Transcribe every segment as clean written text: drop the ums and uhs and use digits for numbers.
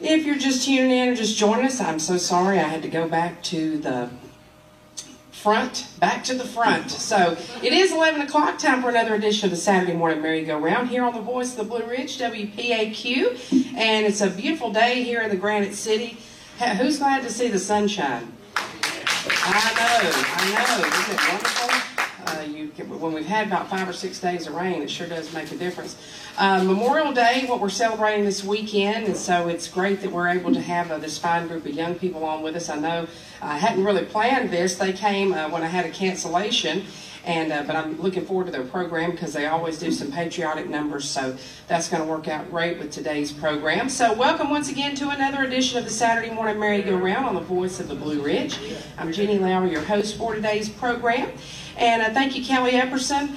If you're just tuning in or just joining us, I'm so sorry I had to go back to the front. So it is 11 o'clock, time for another edition of the Saturday Morning Merry-Go-Round here on the Voice of the Blue Ridge, WPAQ. And it's a beautiful day here in the Granite City. Who's glad to see the sunshine? I know. Isn't it wonderful? When we've had about 5 or 6 days of rain, it sure does make a difference. Memorial Day, what we're celebrating this weekend, and so it's great that we're able to have this fine group of young people on with us. I know I hadn't really planned this. They came when I had a cancellation, but I'm looking forward to their program because they always do some patriotic numbers, so that's going to work out great with today's program. So welcome once again to another edition of the Saturday Morning Merry-Go-Round on the Voice of the Blue Ridge. I'm Jeannie Lowry, your host for today's program. And thank you, Kelly Epperson,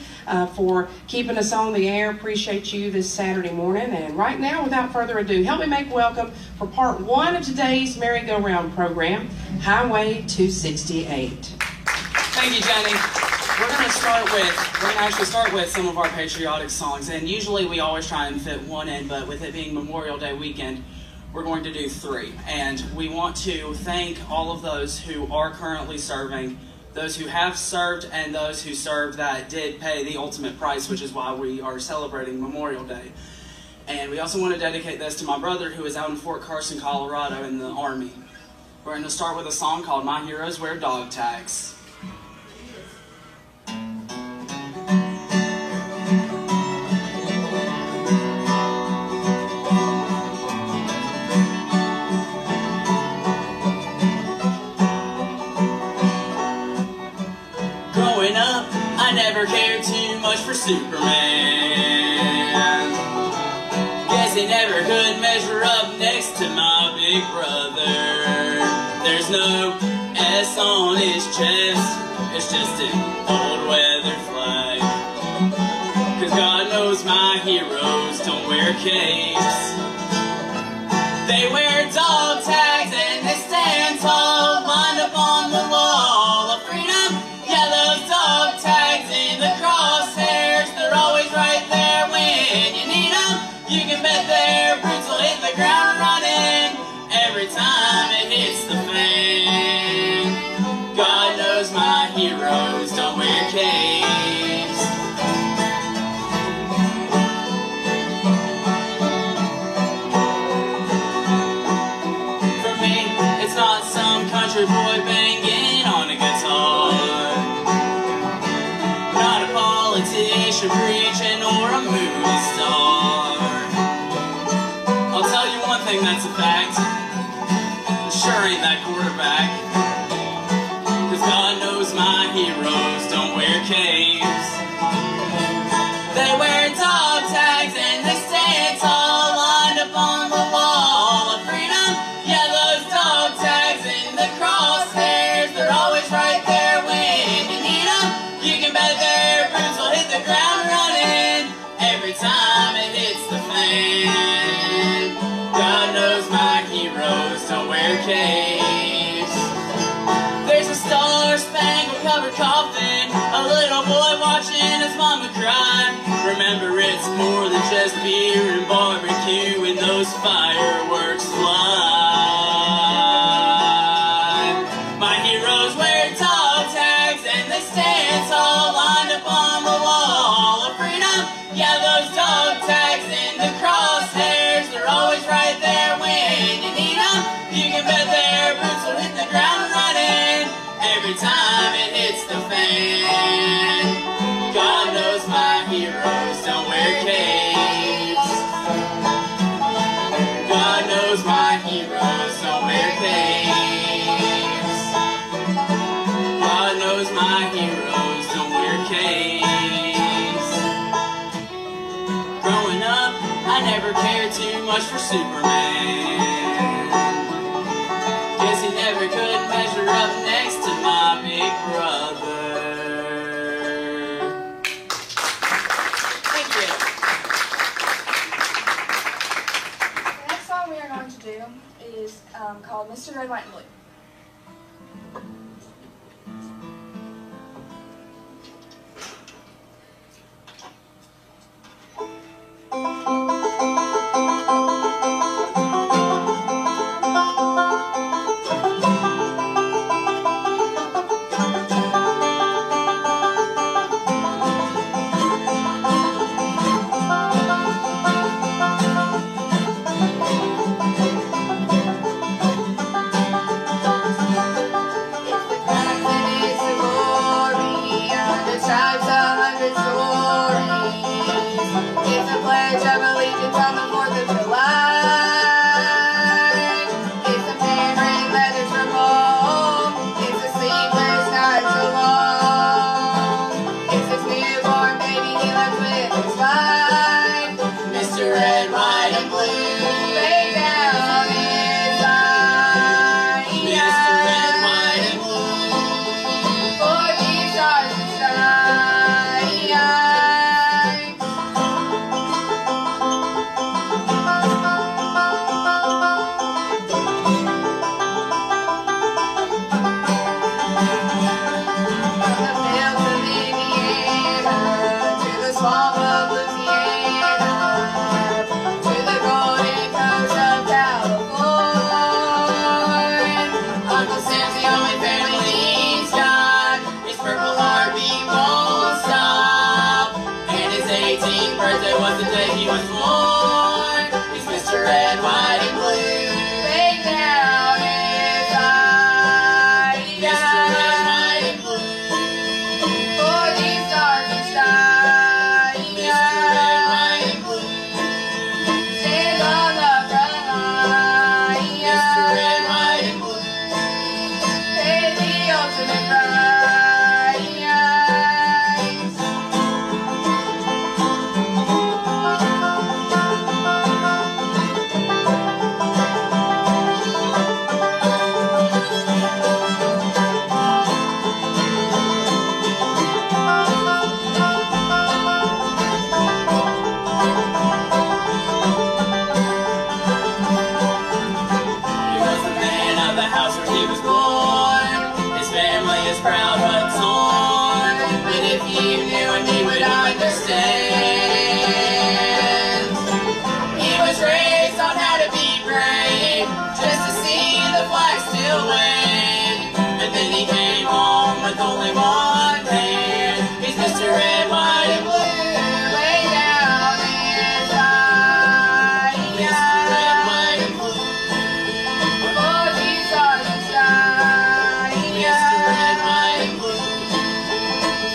for keeping us on the air. Appreciate you this Saturday morning. And right now, without further ado, help me make welcome for part one of today's Merry-Go-Round program, Highway 268. Thank you, Jenny. We're going to actually start with some of our patriotic songs. And usually we always try and fit one in, but with it being Memorial Day weekend, we're going to do three. And we want to thank all of those who are currently serving, those who have served, and those who served that did pay the ultimate price, which is why we are celebrating Memorial Day. And we also want to dedicate this to my brother who is out in Fort Carson, Colorado in the Army. We're going to start with a song called My Heroes Wear Dog Tags. I never cared too much for Superman. Guess he never could measure up next to my big brother. There's no S on his chest, it's just an old weather flag. 'Cause God knows my heroes don't wear capes. They wear dog tags and they stand tall, lined up on the wall of freedom. Yeah, those dog tags in the crosshairs, they're always right there when you need them. You can bet their boots will hit the ground running every time it hits the fan. God knows my heroes don't wear capes. For me, it's not some country boy banging on a guitar, not a politician preaching or a movie star. I'll tell you one thing that's a fact, sure ain't that quarterback. 'Cause God knows my heroes don't wear capes. They wear dog tags and they stand tall, lined up on the wall of freedom. Yeah, those dog tags in the crosshairs, they're always right there when you need them. You can covered coffin, a little boy watching his mama cry. Remember, it's more than just beer and barbecue when those fireworks fly. My heroes wear dog tags and they stand tall, lined up on the wall of freedom. Yeah, those dog tags in the crosshairs, they're always right there when you need them. You can bet their boots will hit the ground running every time it hits the fan. God knows my heroes don't wear capes. God knows my heroes don't wear capes. God knows my heroes don't wear capes. Growing up, I never cared too much for Superman. Guess he never could measure up next to my big brother. Thank you. The next song we are going to do is called Mr. Red, White, and Blue.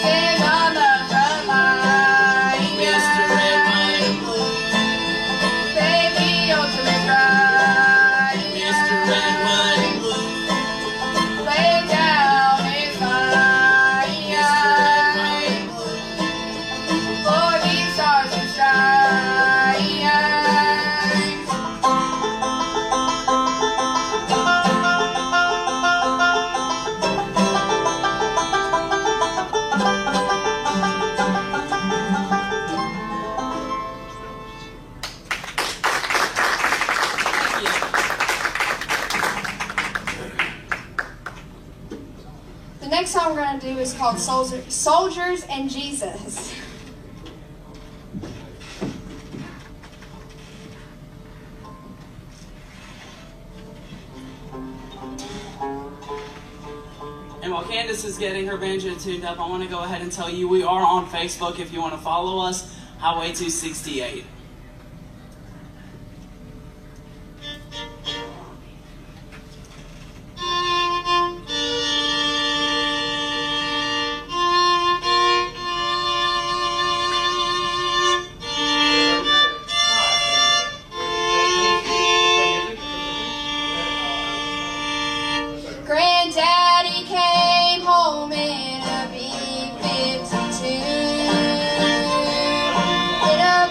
Stand on the The next song we're going to do is called Soldiers and Jesus. And while Candace is getting her banjo tuned up, I want to go ahead and tell you we are on Facebook if you want to follow us, Highway 268. Granddaddy came home in a B-52 in a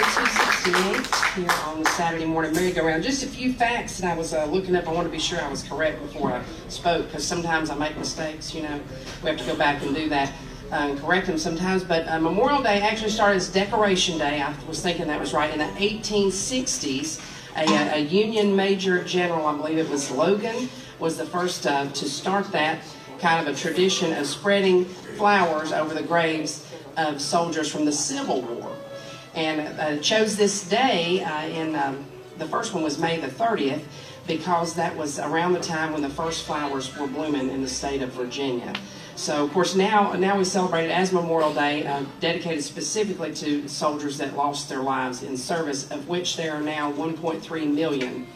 Highway 268 here on the Saturday morning merry-go-round. Just a few facts that I was looking up. I want to be sure I was correct before I spoke, because sometimes I make mistakes, you know. We have to go back and do that and correct them sometimes. But Memorial Day actually started as Decoration Day. I was thinking that was right. In the 1860s, a Union Major General, I believe it was Logan, was the first to start that kind of a tradition of spreading flowers over the graves of soldiers from the Civil War. And chose this day the first one was May the 30th, because that was around the time when the first flowers were blooming in the state of Virginia. So, of course, now we celebrate it as Memorial Day, dedicated specifically to soldiers that lost their lives in service, of which there are now 1.3 million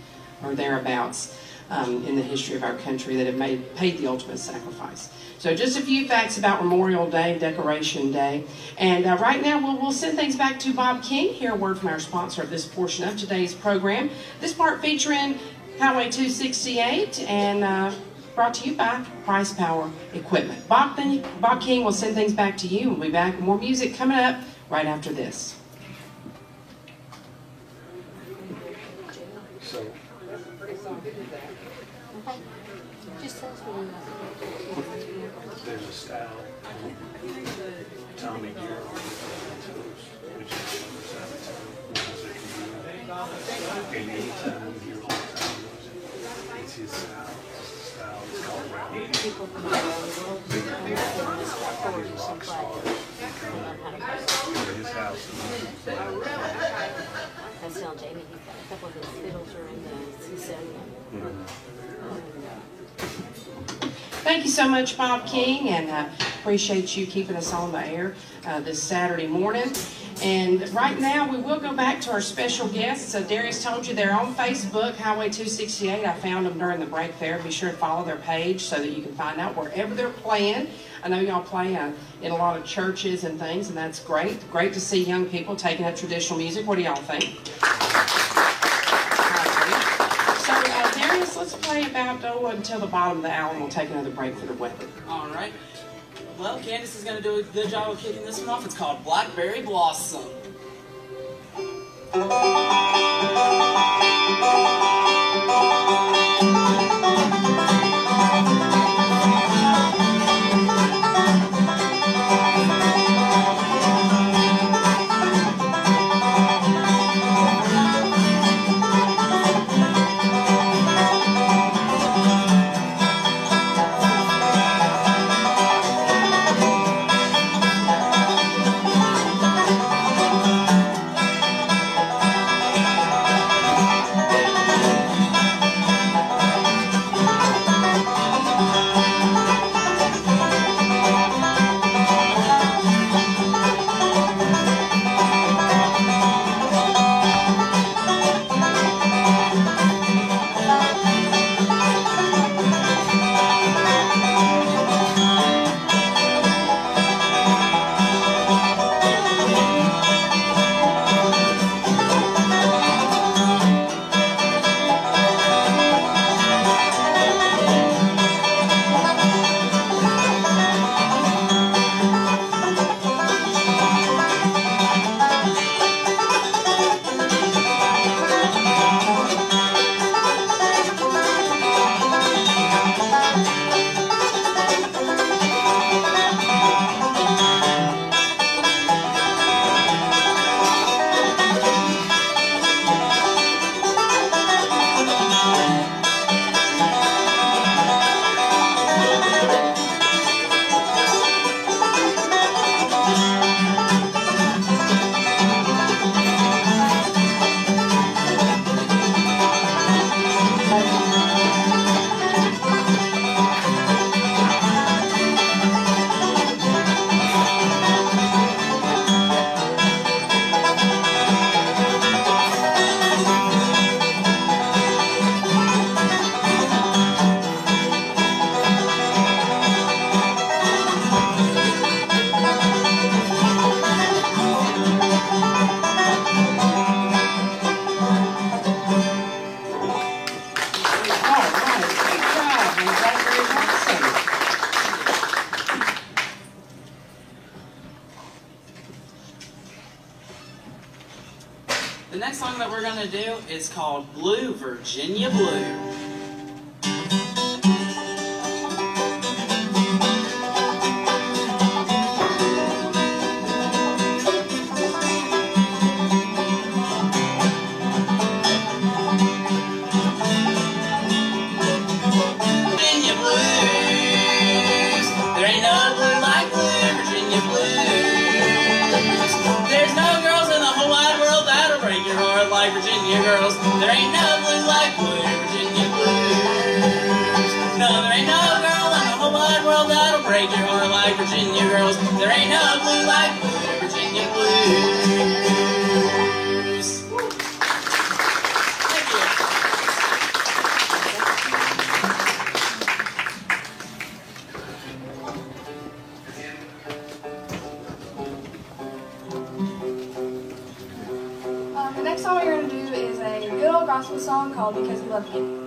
or thereabouts in the history of our country that have paid the ultimate sacrifice. So just a few facts about Memorial Day, Decoration Day. And right now we'll send things back to Bob King. Hear a word from our sponsor of this portion of today's program. This part featuring Highway 268 and brought to you by Price Power Equipment. Bob King will send things back to you. We'll be back with more music coming up right after this. So, there's a style, Tommy Gear, which is and anytime you hear what Tommy was, it's his style. It's called round. People from all over the world, These rock stars come to his house and play on the piano. I was telling Jamie, he's got a couple of his fiddles are in the C7. Thank you so much, Bob King, and appreciate you keeping us on the air this Saturday morning. And right now, we will go back to our special guests. Darius told you they're on Facebook, Highway 268. I found them during the break there. Be sure to follow their page so that you can find out wherever they're playing. I know y'all play in a lot of churches and things, and that's great. Great to see young people taking up traditional music. What do y'all think? So, Darius, let's play about until the bottom of the hour, and we'll take another break for the weather. All right. Well, Candace is going to do a good job of kicking this one off. It's called Blackberry Blossom. The next song that we're going to do is called Blue, Virginia Blue. Virginia girls, there ain't no blue like blue, Virginia blues. No, there ain't no girl in the whole wide world that'll break your heart like Virginia girls. There ain't no blue like blue, Virginia blues. Thank you. The next song we're going to do is a good old gospel song called Because We Love You.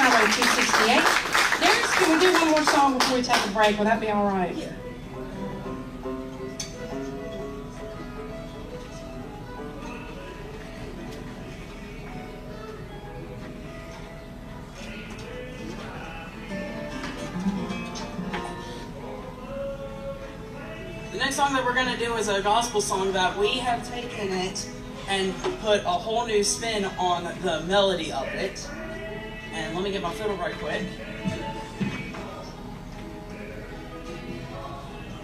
Highway 268. Darius, can we do one more song before we take a break? Will that be all right? Yeah. The next song that we're going to do is a gospel song that we have taken it and put a whole new spin on the melody of it. And let me get my fiddle right quick.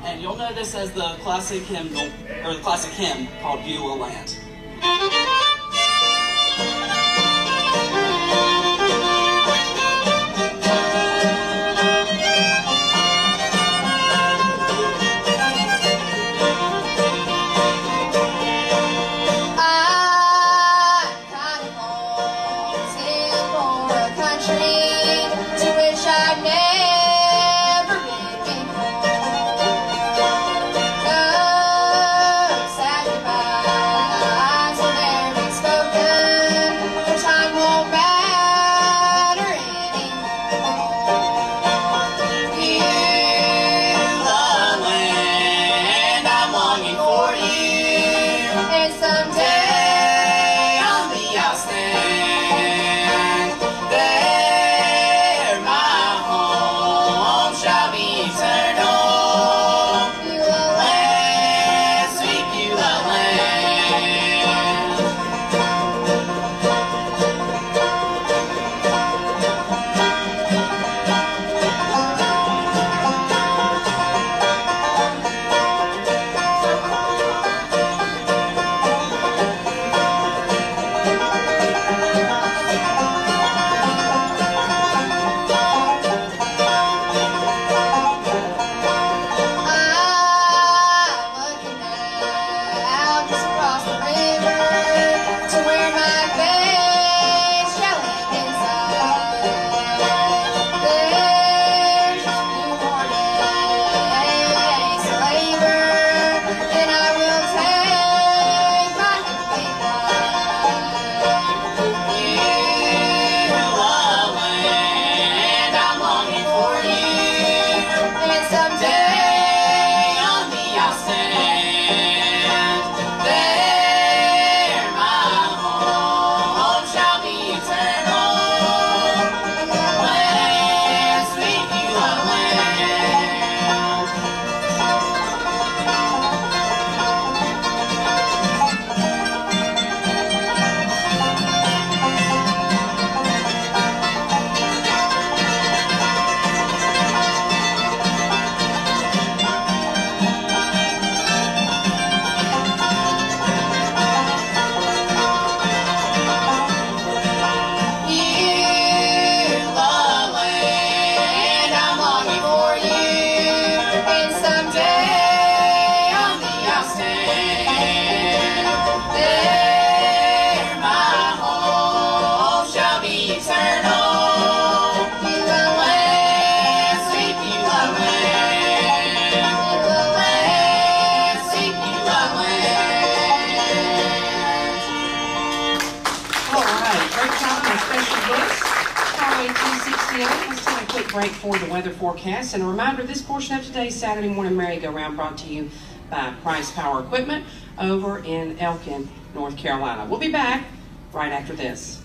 And you'll know this as the classic hymnal, or the classic hymn called Beulah Land. Break for the weather forecast. And a reminder, this portion of today's Saturday morning merry-go-round brought to you by Price Power Equipment over in Elkin, North Carolina. We'll be back right after this.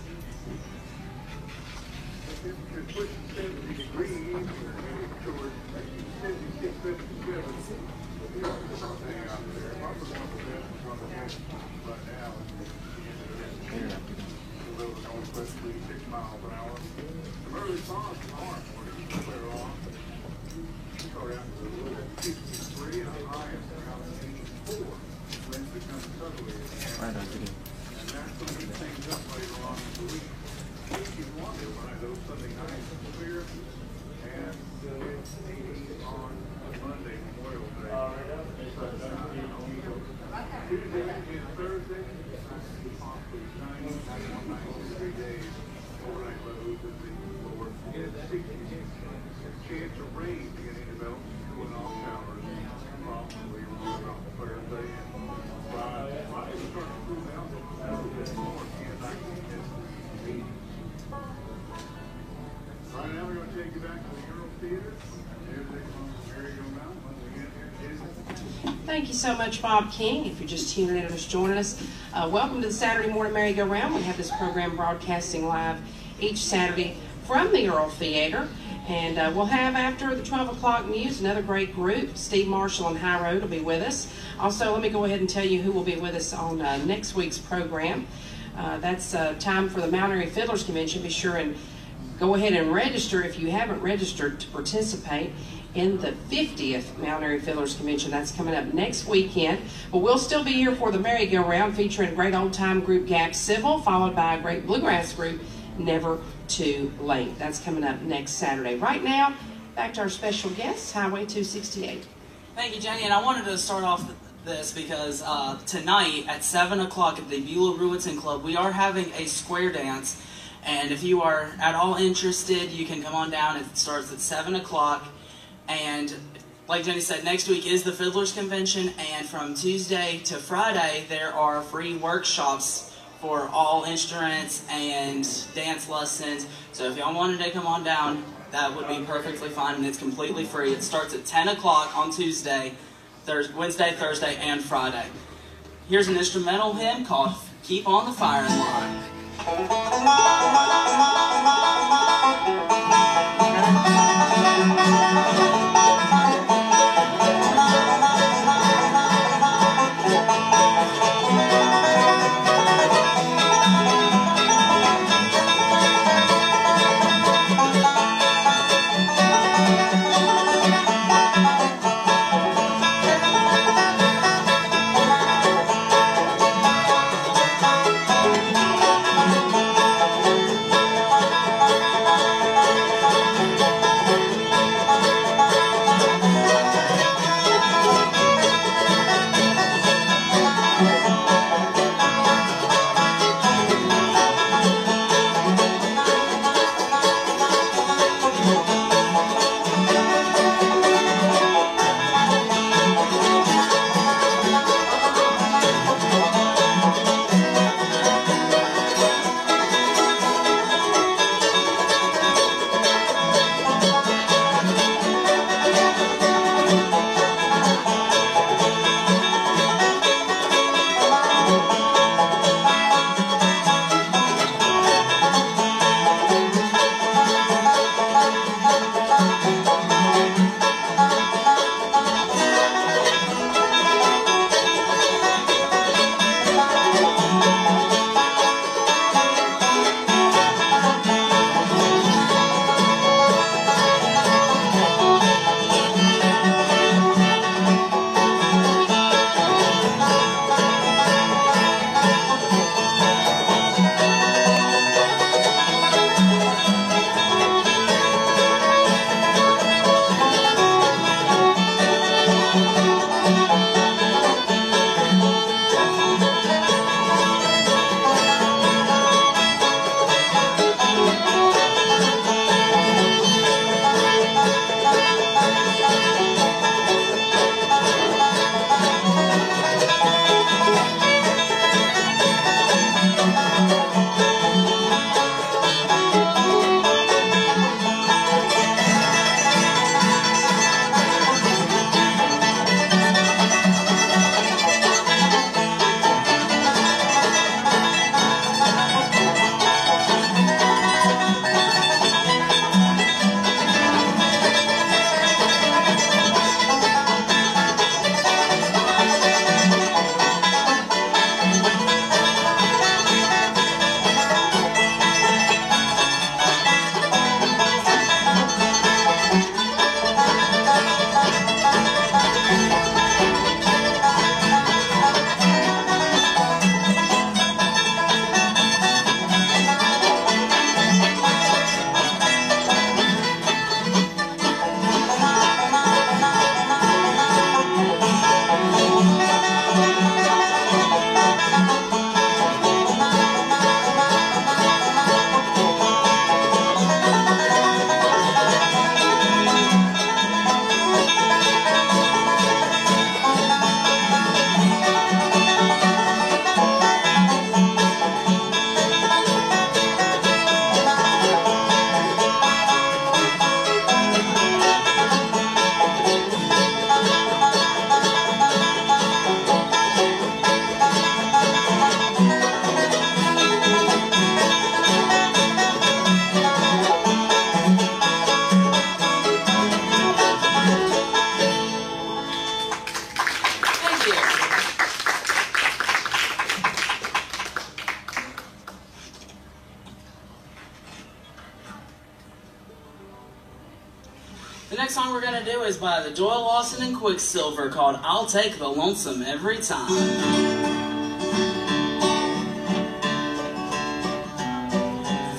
you so much, Bob King. If you're just tuning in or just joining us, welcome to the Saturday Morning Merry-Go-Round. We have this program broadcasting live each Saturday from the Earl Theater. And we'll have, after the 12 o'clock news, another great group. Steve Marshall and High Road will be with us. Also, let me go ahead and tell you who will be with us on next week's program. That's time for the Mount Airy Fiddlers Convention. Be sure and go ahead and register if you haven't registered to participate in the 50th Mount Airy Fiddlers Convention. That's coming up next weekend. But we'll still be here for the merry-go-round, featuring a great old-time group, Gap Civil, followed by a great bluegrass group, Never Too Late. That's coming up next Saturday. Right now, back to our special guest, Highway 268. Thank you, Jenny. And I wanted to start off this because tonight at 7 o'clock at the Beulah Ruetzen Club, we are having a square dance. And if you are at all interested, you can come on down. It starts at 7 o'clock. And like Jenny said, next week is the Fiddlers Convention. And from Tuesday to Friday, there are free workshops for all instruments and dance lessons. So if y'all wanted to come on down, that would be perfectly fine, and it's completely free. It starts at 10 o'clock on Tuesday, Wednesday, Thursday, and Friday. Here's an instrumental hymn called Keep on the Firing Line. next song we're gonna do is by the Doyle Lawson and Quicksilver called I'll Take the Lonesome Every Time.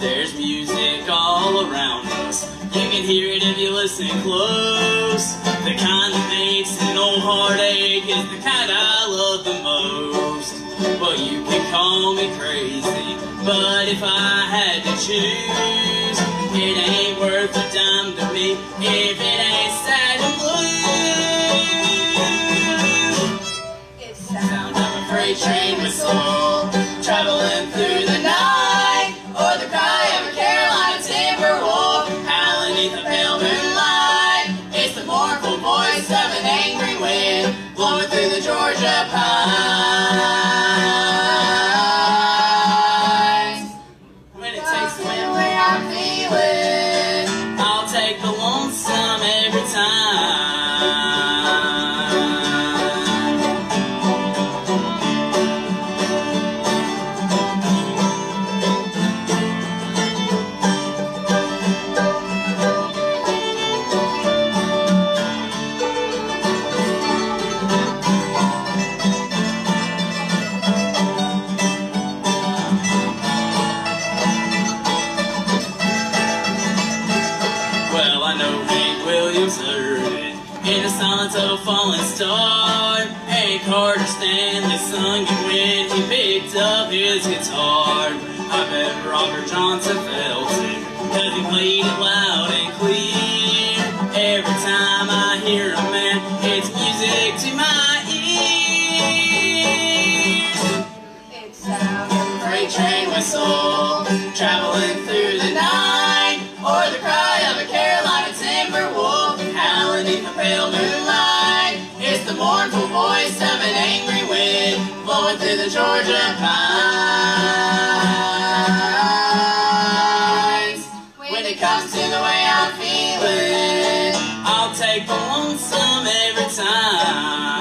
There's music all around us. You can hear it if you listen close. The kind that makes an old heartache is the kind I love the most. Well, you can call me crazy, but if I had to choose, it ain't worth a dime to me if it ain't sad and blue. It's The sound of a freight train whistle traveling through the night, or the cry of a Carolina timber wolf howling beneath the pale moonlight. It's the mournful voice of an angry wind blowing through the Georgia pines. When it takes the wind where I'm feeling, I'll take the lonesome every time. In the silence of a falling star, Hank Carter Stanley sung it when he picked up his guitar. I bet Robert Johnson felt it, 'cause he played it loud and clear. Every time I hear a man, it's music to my ears. It's the sound of a freight train whistle traveling through the night, or the cry of a Carolina timber wolf howling in the pale moonlight. It's the mournful voice of an angry wind blowing through the Georgia pines. When it comes to the way I'm feeling, I'll take the lonesome every time.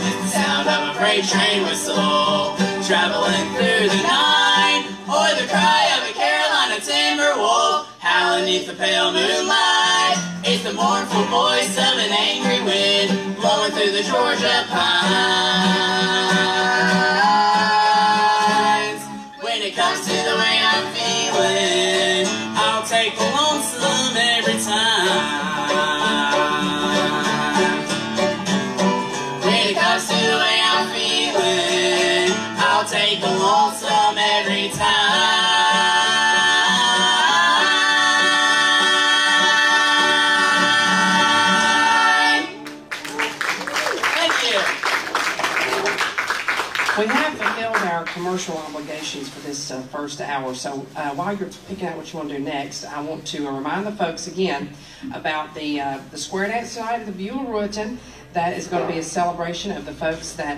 It's the sound of a freight train whistle traveling through the night, or the cry of a Carolina timber wolf howling beneath the pale moonlight. It's the mournful voice of an angry wind blowing through the Georgia pines. When it comes to the way I'm feeling, I'll take the lonesome every time. When it comes to the way I'm feeling, I'll take the lonesome every time. We have fulfilled our commercial obligations for this first hour, so while you're picking out what you want to do next, I want to remind the folks again about the square dance tonight at the Buell-Rueton. That is going to be a celebration of the folks that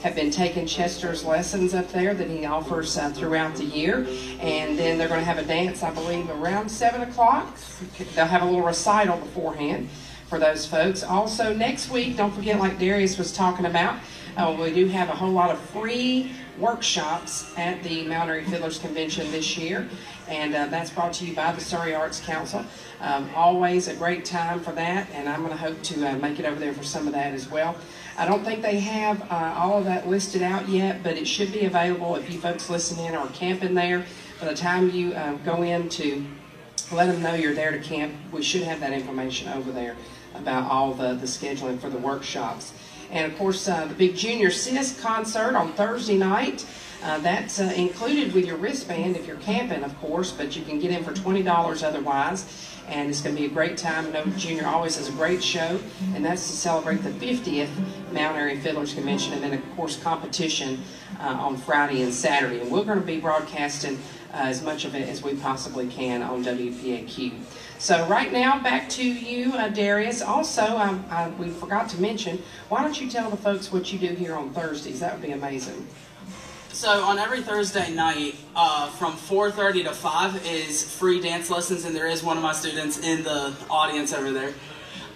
have been taking Chester's lessons up there that he offers throughout the year. And then they're going to have a dance, I believe, around 7 o'clock. They'll have a little recital beforehand for those folks. Also, next week, don't forget, like Darius was talking about, we do have a whole lot of free workshops at the Mount Airy Fiddlers Convention this year, and that's brought to you by the Surrey Arts Council. Always a great time for that, and I'm going to hope to make it over there for some of that as well. I don't think they have all of that listed out yet, but it should be available if you folks listening are camping there. By the time you go in to let them know you're there to camp, we should have that information over there about all the scheduling for the workshops. And of course, the big Junior Sis concert on Thursday night. That's included with your wristband if you're camping, of course, but you can get in for $20 otherwise. And it's going to be a great time. I know Junior always has a great show, and that's to celebrate the 50th Mount Airy Fiddlers Convention, and then, of course, competition on Friday and Saturday. And we're going to be broadcasting as much of it as we possibly can on WPAQ. So right now, back to you, Darius. Also, we forgot to mention, why don't you tell the folks what you do here on Thursdays? That would be amazing. So on every Thursday night, from 4:30 to 5 is free dance lessons, and there is one of my students in the audience over there.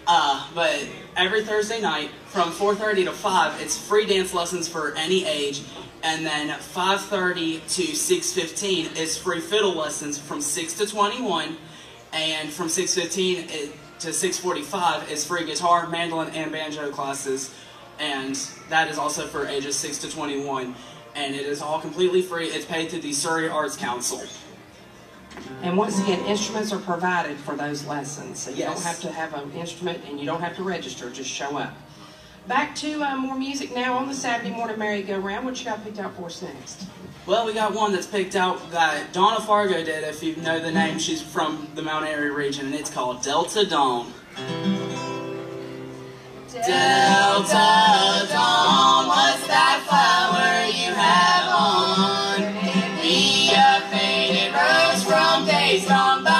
But every Thursday night, from 4:30 to 5, it's free dance lessons for any age. And then 5:30 to 6:15 is free fiddle lessons from 6 to 21. And from 6:15 to 6:45 is free guitar, mandolin, and banjo classes. And that is also for ages 6 to 21. And it is all completely free. It's paid through the Surrey Arts Council. And once again, instruments are provided for those lessons. So you Yes. don't have to have an instrument and you don't have to register, just show up. Back to more music now on the Saturday morning merry-go-round. What you got picked out for us next? Well, we got one that's picked out that Donna Fargo did, if you know the name. She's from the Mount Airy region, and it's called Delta Dawn. Delta Dawn, what's that flower you have on? Be a faded rose from days gone by.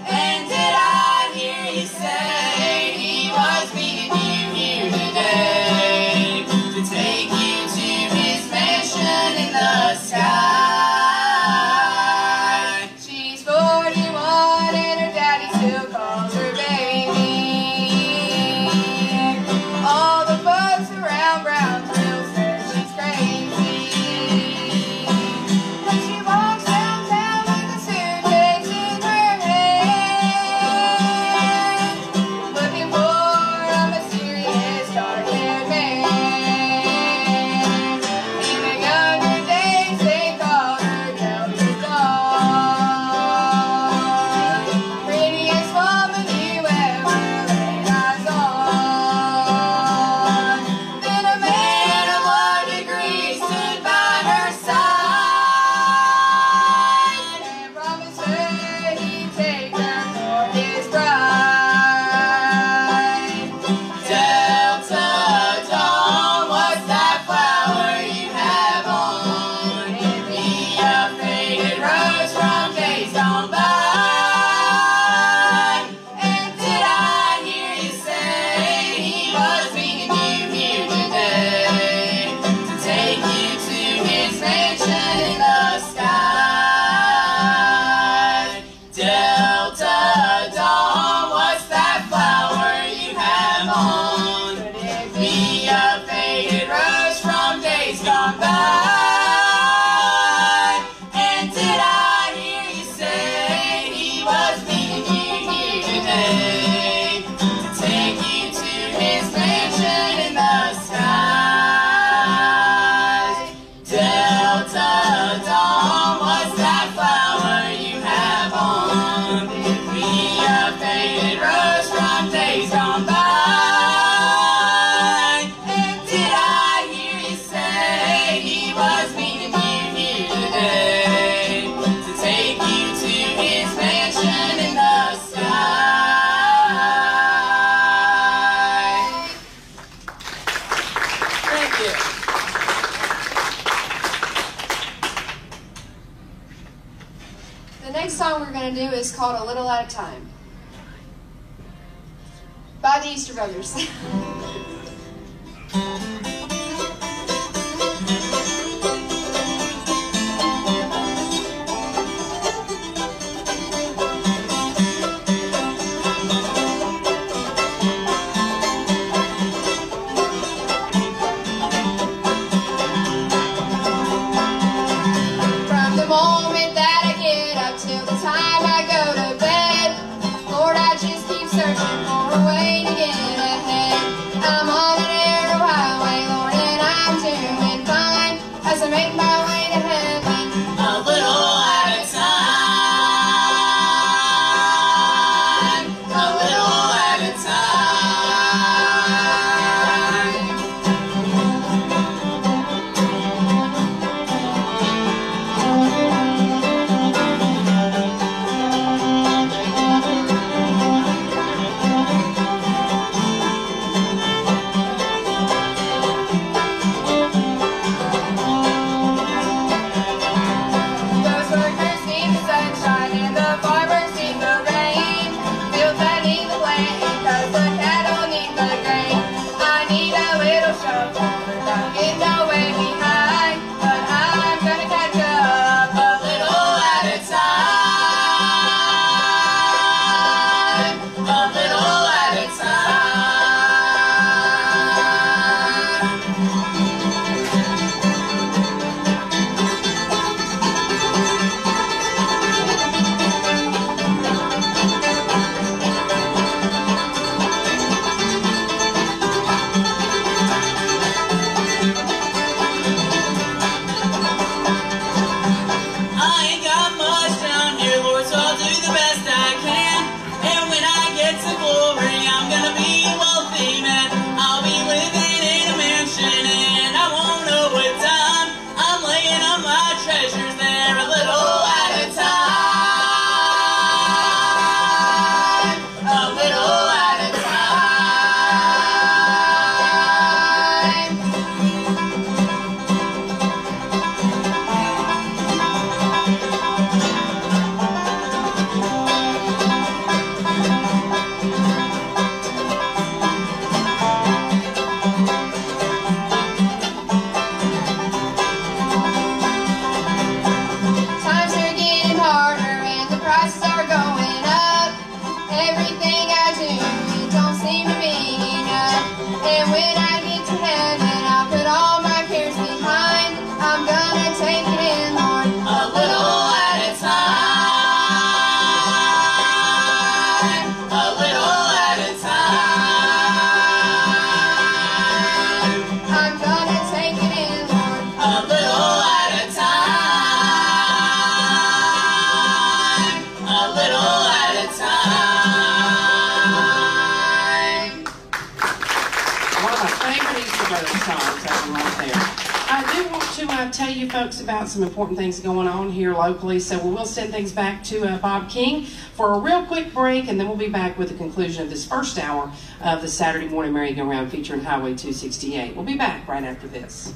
And did I hear you say he was meeting you here today to take you to his mansion in the sky? She's 41 and her daddy still calls her baby. All the folks around Brownsville say she's crazy. When she walks downtown with a suitcase in her hand, looking for a mysterious dark-haired man. In her younger days they called her Delta Dawn. Prettiest woman you ever laid eyes on. Then a man of 1 degree stood by her side and promised her he'd take her for his bride. Delta Dawn, what's that flower you have on? Be a faded rose from days gone by. And did I hear you say he was meeting you here today to take you to his mansion in the sky? Delta Dawn, what's that flower you have on? Be a faded rose from days gone by. And did I hear you say he was meeting you here today to take you to his mansion in the sky? Delta Dawn, what's that flower you have on? Be a faded rose from days gone by. And did I hear you say he was meeting you here today to take you to his mansion in the sky? Thank you. The next song we're going to do is called A Little at a Time by the Easter Brothers. From the moment that I get up till the time I go to bed, Lord, I just keep searching for a way to get ahead. I'm on an narrow highway, Lord, and I'm doing fine as I make my way to heaven. A little at a time, a little at a time. songs. That one right there. I do want to tell you folks about some important things going on here locally, so we will send things back to Bob King for a real quick break, and then we'll be back with the conclusion of this first hour of the Saturday Morning Merry-Go-Round featuring Highway 268. We'll be back right after this.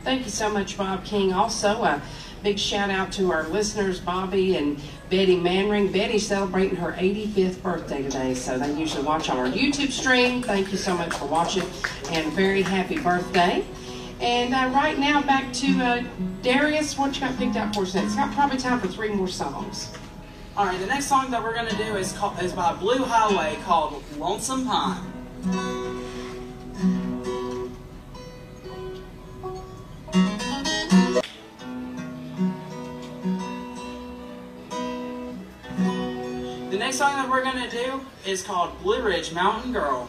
Thank you so much, Bob King. Also, a big shout out to our listeners, Bobby and Betty Manring. Betty's celebrating her 85th birthday today, so they usually watch on our YouTube stream. Thank you so much for watching, and very happy birthday. And right now, back to Darius. What you got picked out for us next? It's got probably time for 3 more songs. All right, the next song that we're going to do is by Blue Highway, called Lonesome Pine. The next song that we're going to do is called Blue Ridge Mountain Girl.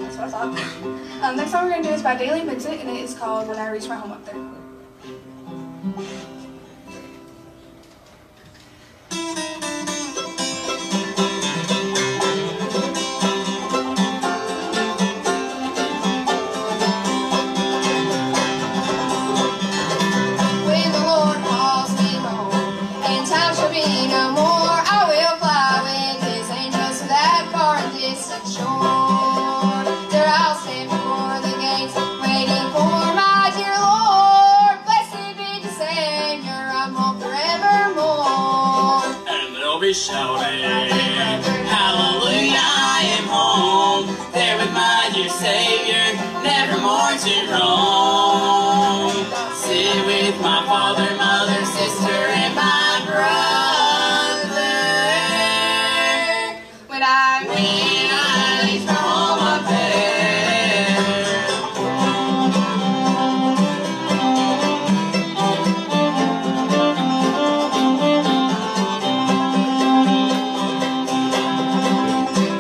That's what I thought. Next song we're going to do is by Daily Vincent, and it is called When I Reach My Home Up There. When the Lord calls me home, and time shall be no more, I will fly with His angels to that far and distant shore. There I'll stand before the gates, waiting for my dear Lord. Blessed be the Savior of home forevermore. And they'll be shouting, hallelujah, I am home, there with my dear Savior, never more to roam. Sit with my father, mother, sister, and my brother. When I reach my home up there.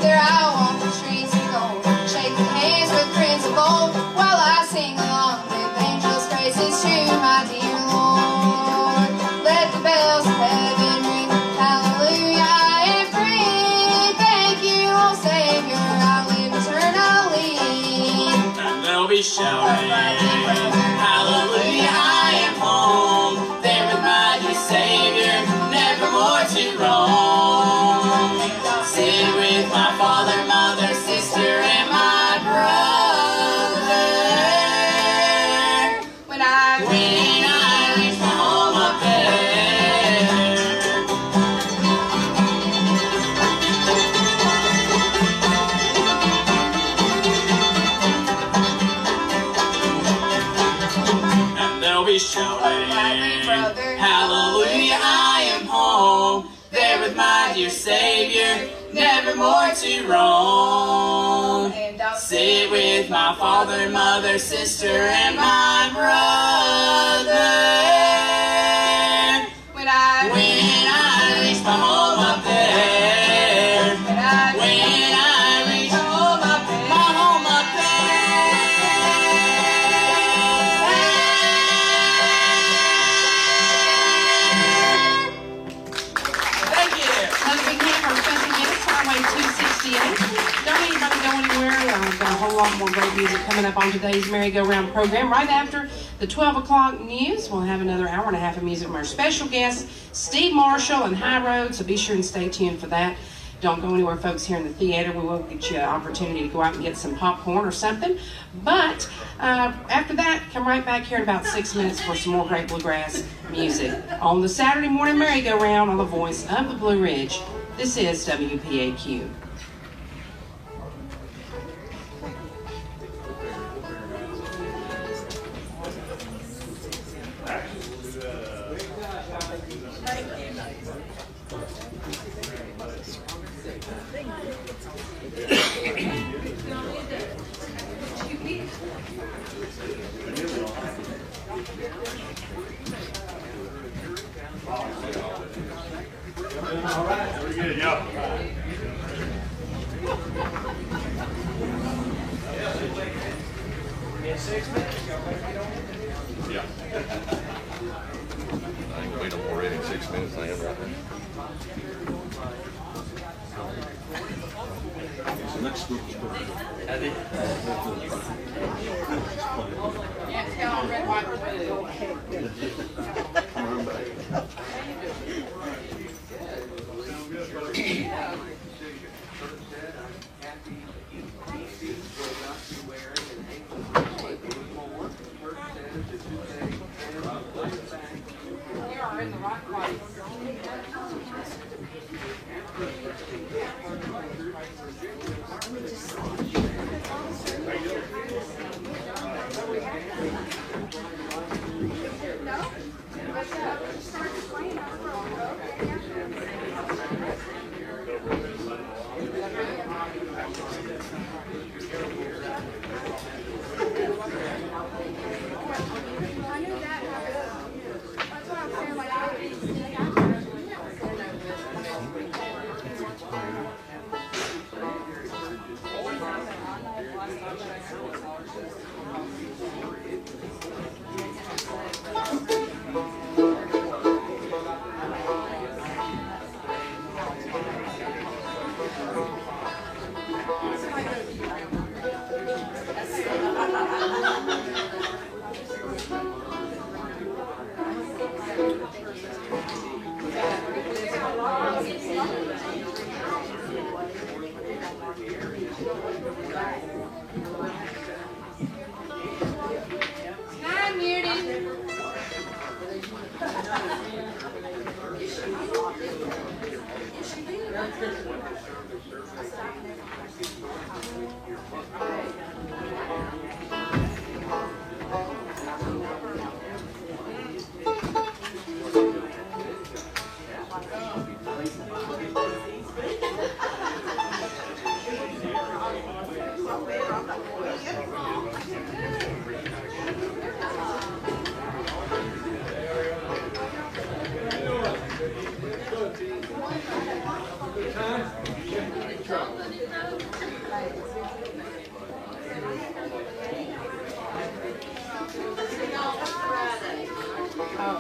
There I'll walk the streets of gold, shaking hands with friends of old, while I sing along with angels' praises to my dear Lord. Let the bells of heaven ring, hallelujah, I am free. Thank you, O Savior, I live eternally. And they'll be shouting, hallelujah, I am home, there with my dear Savior, never more to roam. Sit with my father, mother, sister, and my brother. When I reach my home up there. And they'll be shouting, hallelujah, I am home, there with my dear Savior, never more to roam. And I'll Sit with my father, mother, sister, and my brother. when I Reach my home up there. when I When I reach home up there. My home up there. Thank you. Another big hand for our special guest, Highway 268. Don't anybody go anywhere. I've got a whole lot more great music coming up on today's merry-go-round program. Right after the 12 o'clock news, we'll have another hour and a half of music from our special guests, Steve Marshall and High Road, so be sure and stay tuned for that. Don't go anywhere, folks, here in the theater. We will get you an opportunity to go out and get some popcorn or something. But after that, come right back here in about 6 minutes for some more great bluegrass music on the Saturday morning merry-go-round on the voice of the Blue Ridge. This is WPAQ. All right, very good, yeah. In 6 minutes, y'all ready to get on? Yeah. I ain't wait no more ready in 6 minutes, I am right there. Yeah, it's got on red, white, and blue. You are in the right place. No? Start explaining.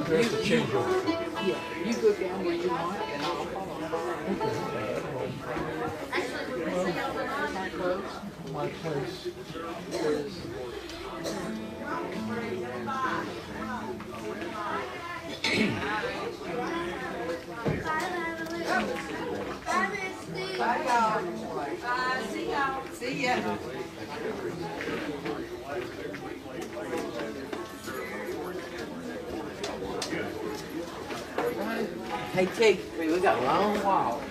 There's a changeover. Yeah, you go down where you want and I'll follow. My place is Bye, y'all. Bye, see y'all. See ya. Hey, Tig, we got a long walk.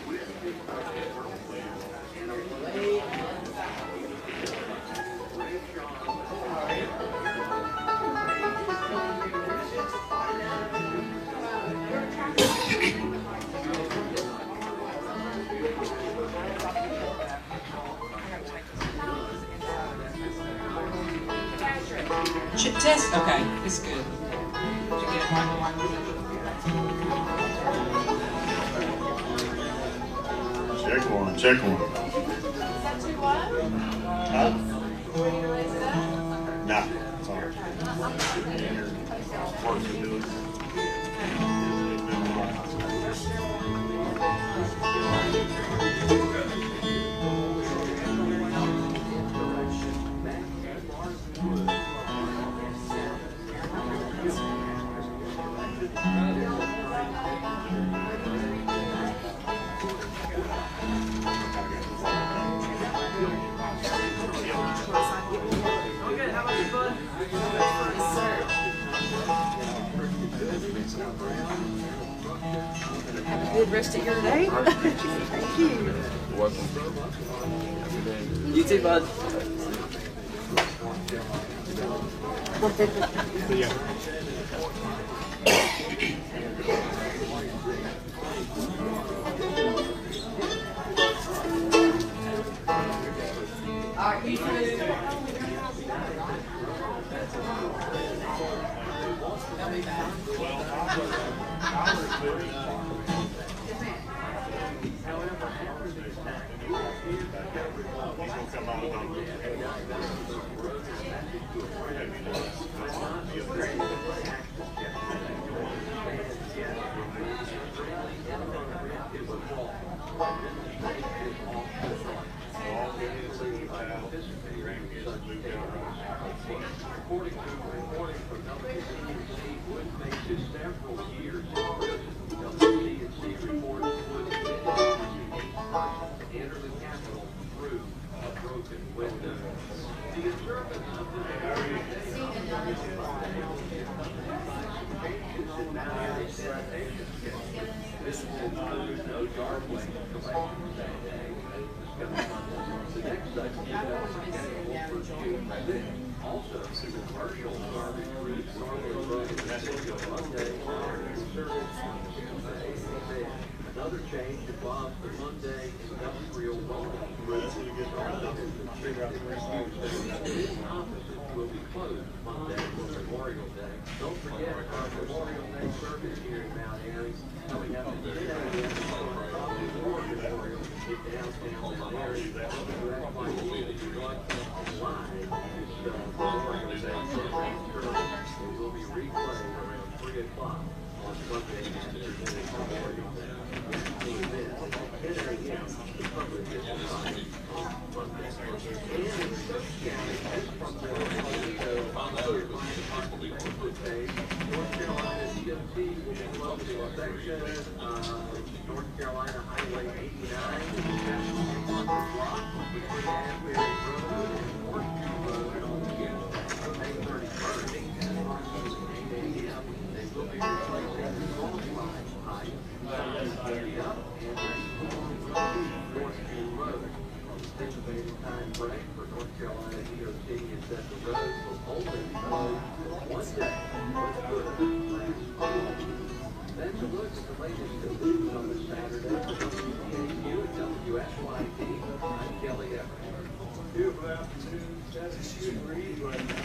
Chip test? Okay, it's good. Did you get it right? Check one, check one. Huh? Nah, sorry. Work to do it. Have a good rest of your day. Thank you. You too, bud. yeah. All right, you too. They'll be back. Another change involves the Monday industrial voting route. Offices will be closed Monday for Memorial Day. Don't forget our Memorial Day service here in Mount Airy coming up at 10 a.m. Memorial in downtown Mount Airy. You act like you will be broadcast live. Memorial Day service will be replayed around 3 o'clock on Monday afternoon Memorial Day. The event at 10 a.m. The public is invited on Monday. And in Cook County, just from the North Carolina DOT will close the section North Carolina Highway 89 is on the block between Asbury Road and Horseshoe Road on May 31st. At 8 a.m. They will be replacing the crosswalk height. spring break for North Carolina DOT is that the roads will only be closed one day. Let's put it last fall. Then to look at the latest conditions on this Saturday for WPAQ and WSYT, I'm Kelly Evans. Beautiful afternoon, 72 degrees right now.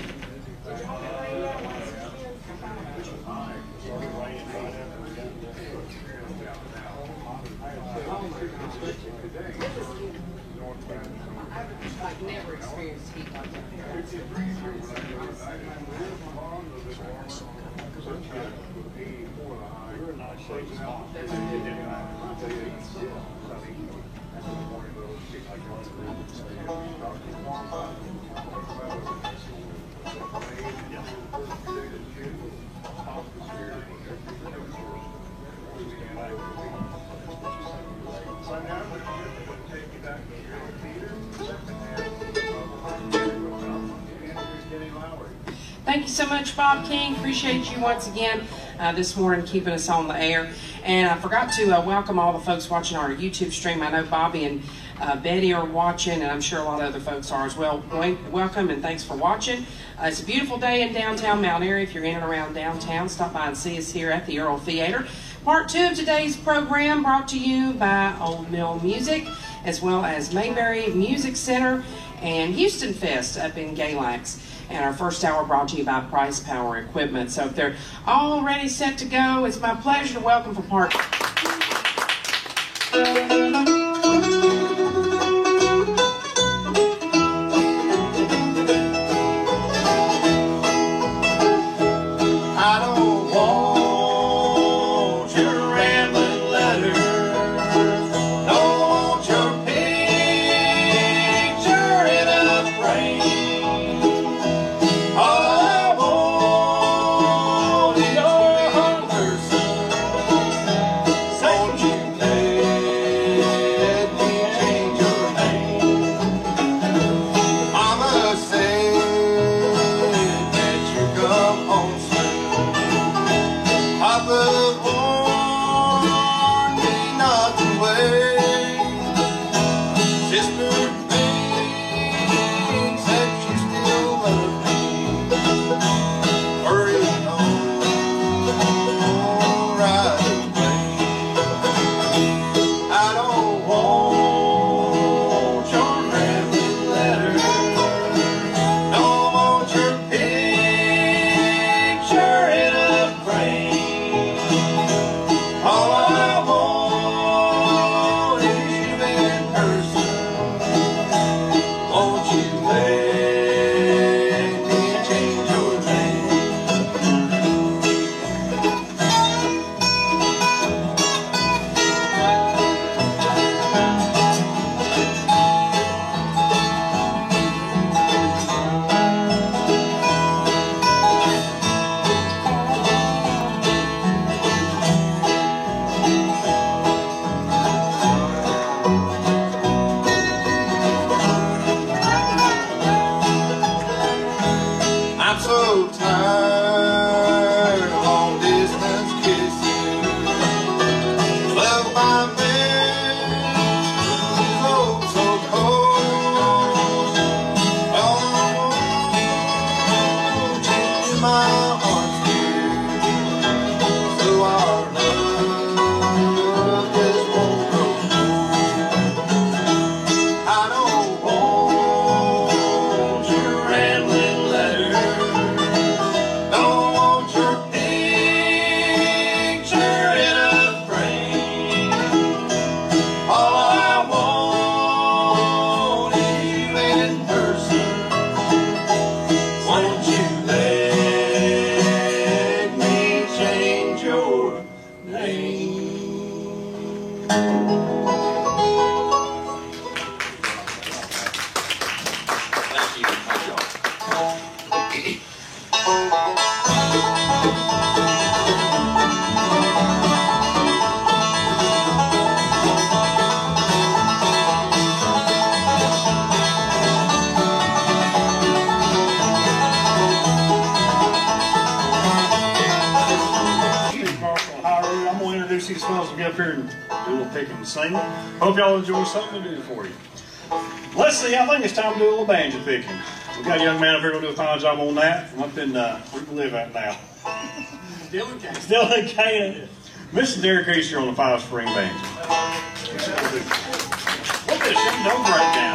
I've never experienced heat like that. Thank you so much, Bob King. Appreciate you once again this morning keeping us on the air. And I forgot to welcome all the folks watching our YouTube stream. I know Bobby and Betty are watching, and I'm sure a lot of other folks are as well. Welcome and thanks for watching. It's a beautiful day in downtown Mount Airy. If you're in and around downtown, stop by and see us here at the Earl Theater. Part 2 of today's program brought to you by Old Mill Music, as well as Mayberry Music Center and Houston Fest up in Galax. And our first hour brought to you by Price Power Equipment. So if they're all ready, set to go, it's my pleasure to welcome for part 2. These fellas will get up here and do a little picking and singing. Hope y'all enjoy something to do for you. Let's see, I think it's time to do a little banjo picking. We got a young man up here going to do a fine job on that from up in, where do we live at now? Still in Canaan. Still in Canaan. Mr. Derek Easter on the 5-string banjo. What this don't break down.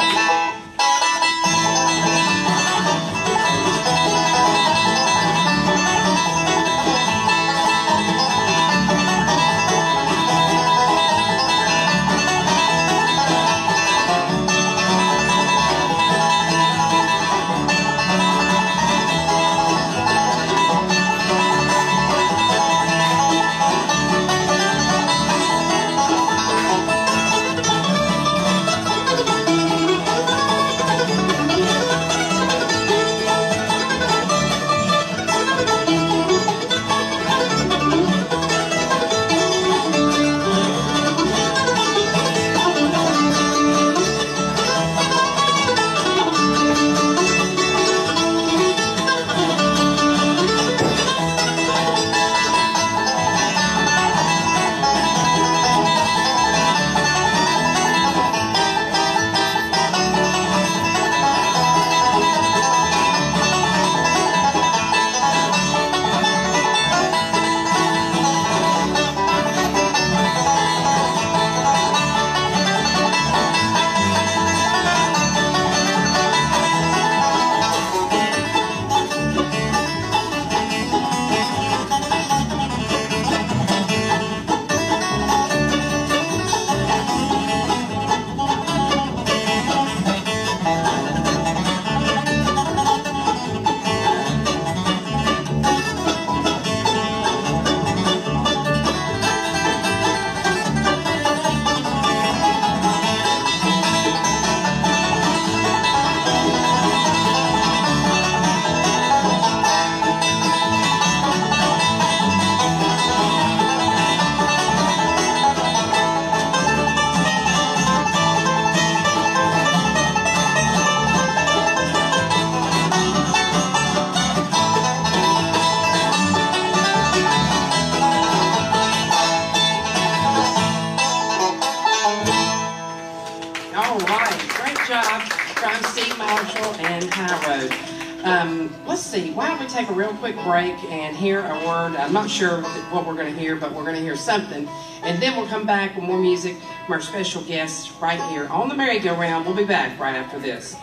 Let's see, why don't we take a real quick break and hear a word. I'm not sure what we're going to hear, but we're going to hear something. And then we'll come back with more music from our special guests right here on the merry-go-round. We'll be back right after this.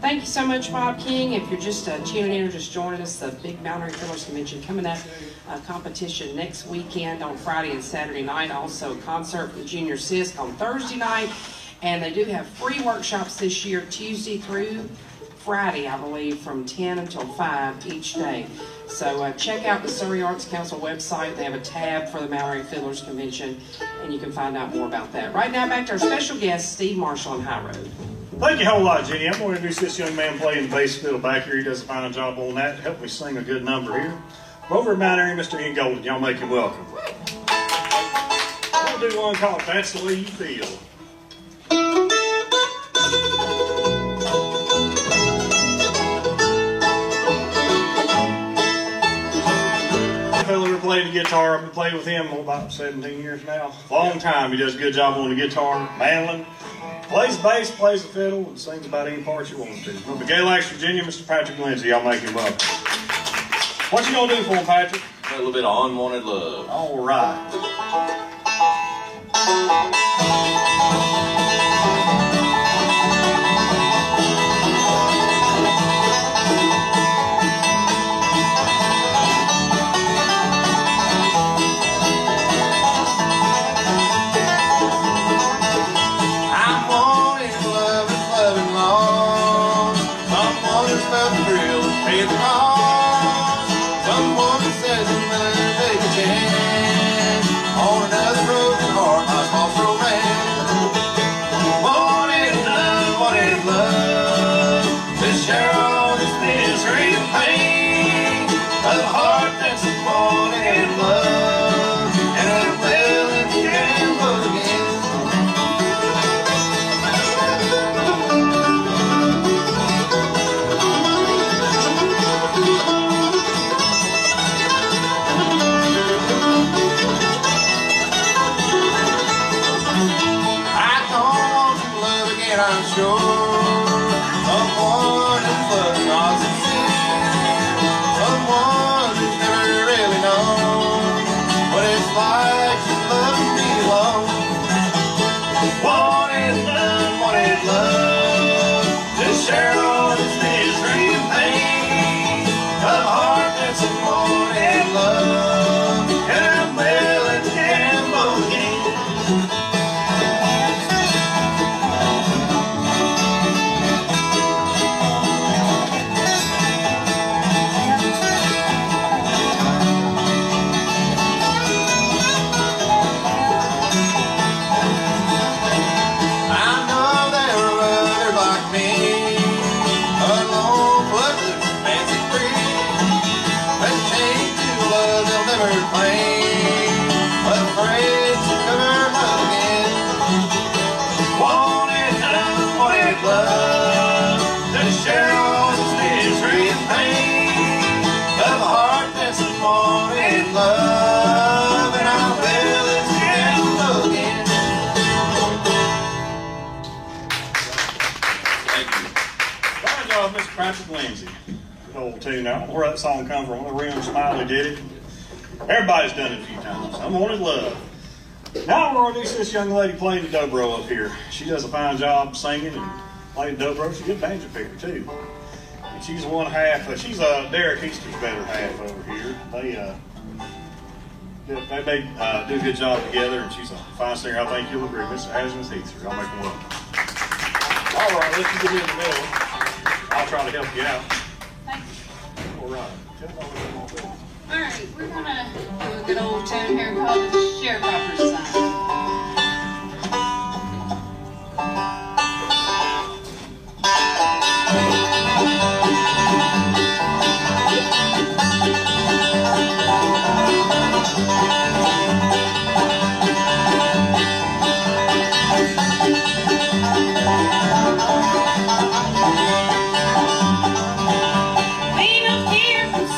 Thank you so much, Bob King. If you're just tuning in or just joining us, the Big Mount Airy Fiddlers Convention coming up, competition next weekend on Friday and Saturday night. Also a concert for the Junior Cisc on Thursday night. And they do have free workshops this year, Tuesday through Friday, I believe, from 10 until 5 each day. So check out the Surrey Arts Council website. They have a tab for the Mount Airy Fiddlers Convention, and you can find out more about that. Right now, back to our special guest, Steve Marshall on High Road. Thank you a whole lot, Jenny. I'm going to introduce this young man playing bass fiddle back here. He does a fine job on that. Help me sing a good number here. Over at Mount Airy, Mr. Ian Golden. Y'all make him welcome. gonna do one called That's the Way You Feel. Fellow who played the guitar, I've been playing with him about 17 years now. Long time. He does a good job on the guitar, mandolin. Plays the bass, plays the fiddle, and sings about any part you want to. From Galax, Virginia, Mr. Patrick Lindsay. I'll make him up. What you gonna do for him, Patrick? A little bit of Unwanted Love. All right. Patrick Lindsay. Good old tune. I don't know where that song comes from. Rim Smiley did it. Everybody's done it a few times. Unwanted Love. Now we're going to introduce this young lady playing the dobro up here. She does a fine job singing and playing dobro. She's a good banjo picker too. And she's one half. She's Derek Easter's better half over here. They do a good job together, and she's a fine singer. I think you'll agree. Mr. Asmus Easter. I'll make them welcome. All right, let's get in the middle. I'll try to help you out. Thanks. All right. All right, we're gonna do a good old tune here called the Sharecropper's Son.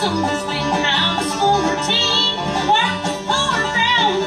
Summer's when I was 14, worked the floor around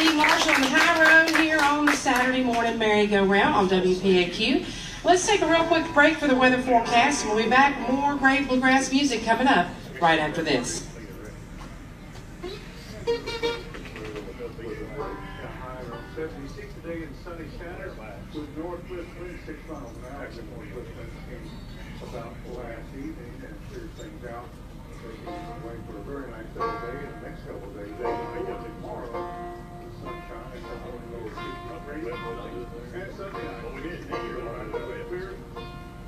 Steve Marshall and High Road here on the Saturday morning merry-go-round on WPAQ. Let's take a real quick break for the weather forecast, and we'll be back. More great bluegrass music coming up right after this. Today in sunny Saturday with northwest winds 6 miles an hour. The northwest winds came about last evening and cleared things out. We're waiting for a very nice day today, and the next couple of days, tomorrow, sunshine and a lower and Sunday night.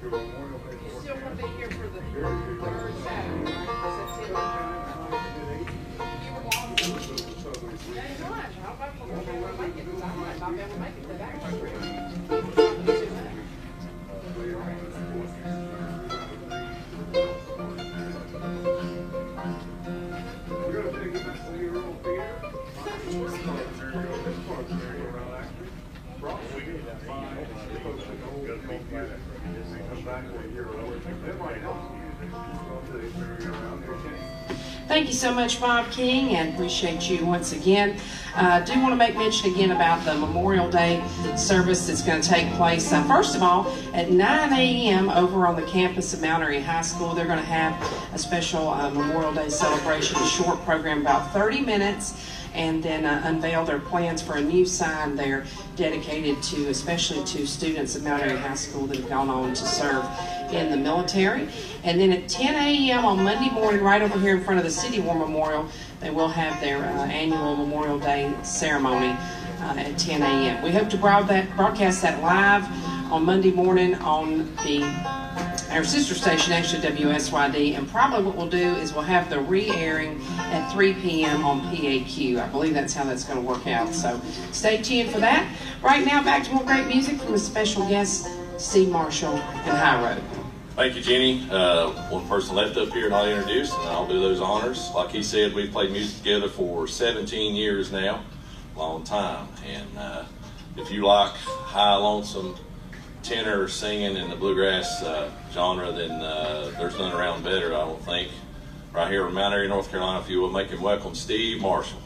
Your Memorial Day. You still want to be here for the third Saturday, right? September. Very much. I hope I'm going to be able to make it, because I might not be able to make it today. We're going to take you back to your old theater. This part's very well, actually. Probably get that fine. Folks that go old and come back a year older. Everybody else Thank you so much, Bob King, and appreciate you once again. I do want to make mention again about the Memorial Day service that's going to take place. First of all, at 9 a.m. over on the campus of Mount Airy High School, they're going to have a special Memorial Day celebration, a short program, about 30 minutes, and then unveil their plans for a new sign there dedicated to, especially to students at Mount Airy High School that have gone on to serve in the military. And then at 10 a.m. on Monday morning, right over here in front of the City War Memorial, they will have their annual Memorial Day ceremony at 10 a.m. We hope to broadcast that live on Monday morning on our sister station, actually WSYD, and probably what we'll do is we'll have the re-airing at 3 p.m. on PAQ. I believe that's how that's going to work out, so stay tuned for that. Right now, back to more great music from a special guest, Steve Marshall and High Road. Thank you, Jenny. One person left up here not introduced, and I'll do those honors. Like he said, we've played music together for 17 years now, long time. And if you like high, lonesome tenor singing in the bluegrass genre, then there's none around better, I don't think. Right here in Mount Airy, North Carolina, if you will, make him welcome Steve Marshall.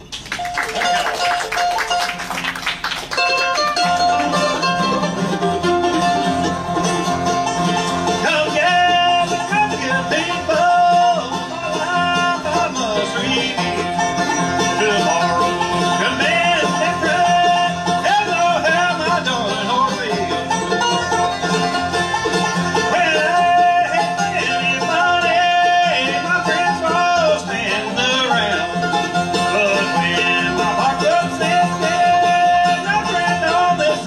But when my heart goes in, my friend on this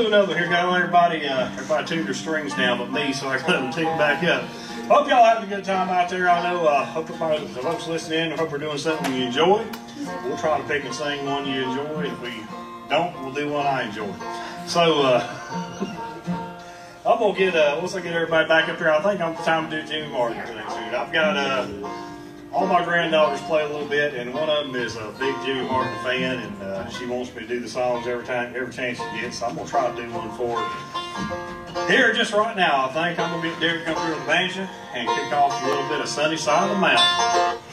tune up. Here go everybody. Everybody tuned their strings down, but me, so I can let them tune back up. Hope y'all having a good time out there. I know. Hope everybody, the folks listening, I hope we're doing something you enjoy. We'll try to pick and sing one you enjoy. If we don't, we'll do one I enjoy. So I'm gonna get once I get everybody back up here, I think I'm time to do Jimmy Martin today too. I've got all my granddaughters play a little bit, and one of them is a big Jimmy Martin fan, and she wants me to do the songs every chance she gets. So I'm gonna try to do one for her. Here, just right now, I think I'm going to get Derek come through with the banjo and kick off a little bit of Sunny Side of the Mountain.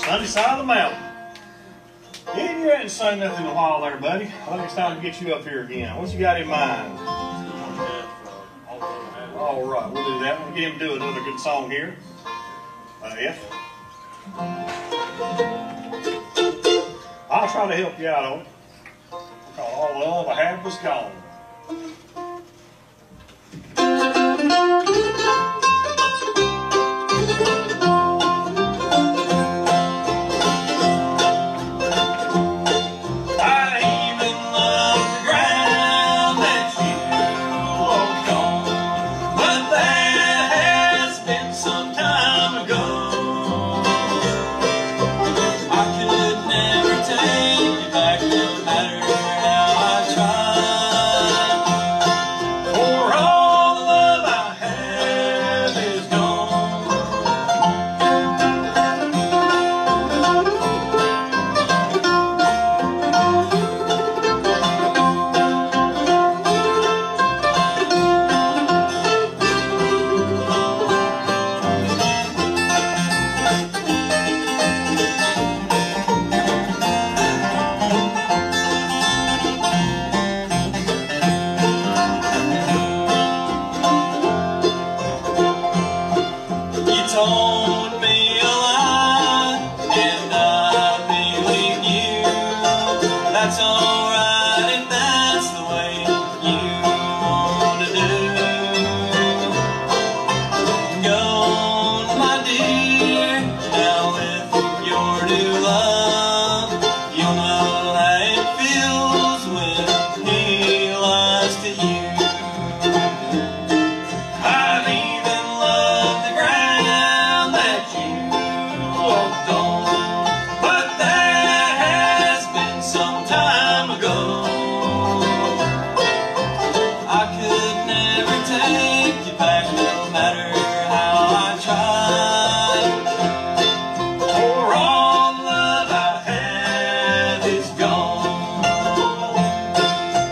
Sunny Side of the Mountain. Yeah, you hadn't sung nothing in a while there, buddy. I think it's time to get you up here again. What you got in mind? All right, we'll do that. We'll get him to do another good song here. F. I'll try to help you out on it. All the love I had was gone. Take you back no matter how I try. it's alright if that's the way you want to do. Go on, my dear, now with your new love. You'll know how it feels when he lies to you. I've even loved the ground that you walked on, but that has been some time ago. I could never take you back, no matter how I tried. For all the love I have is gone.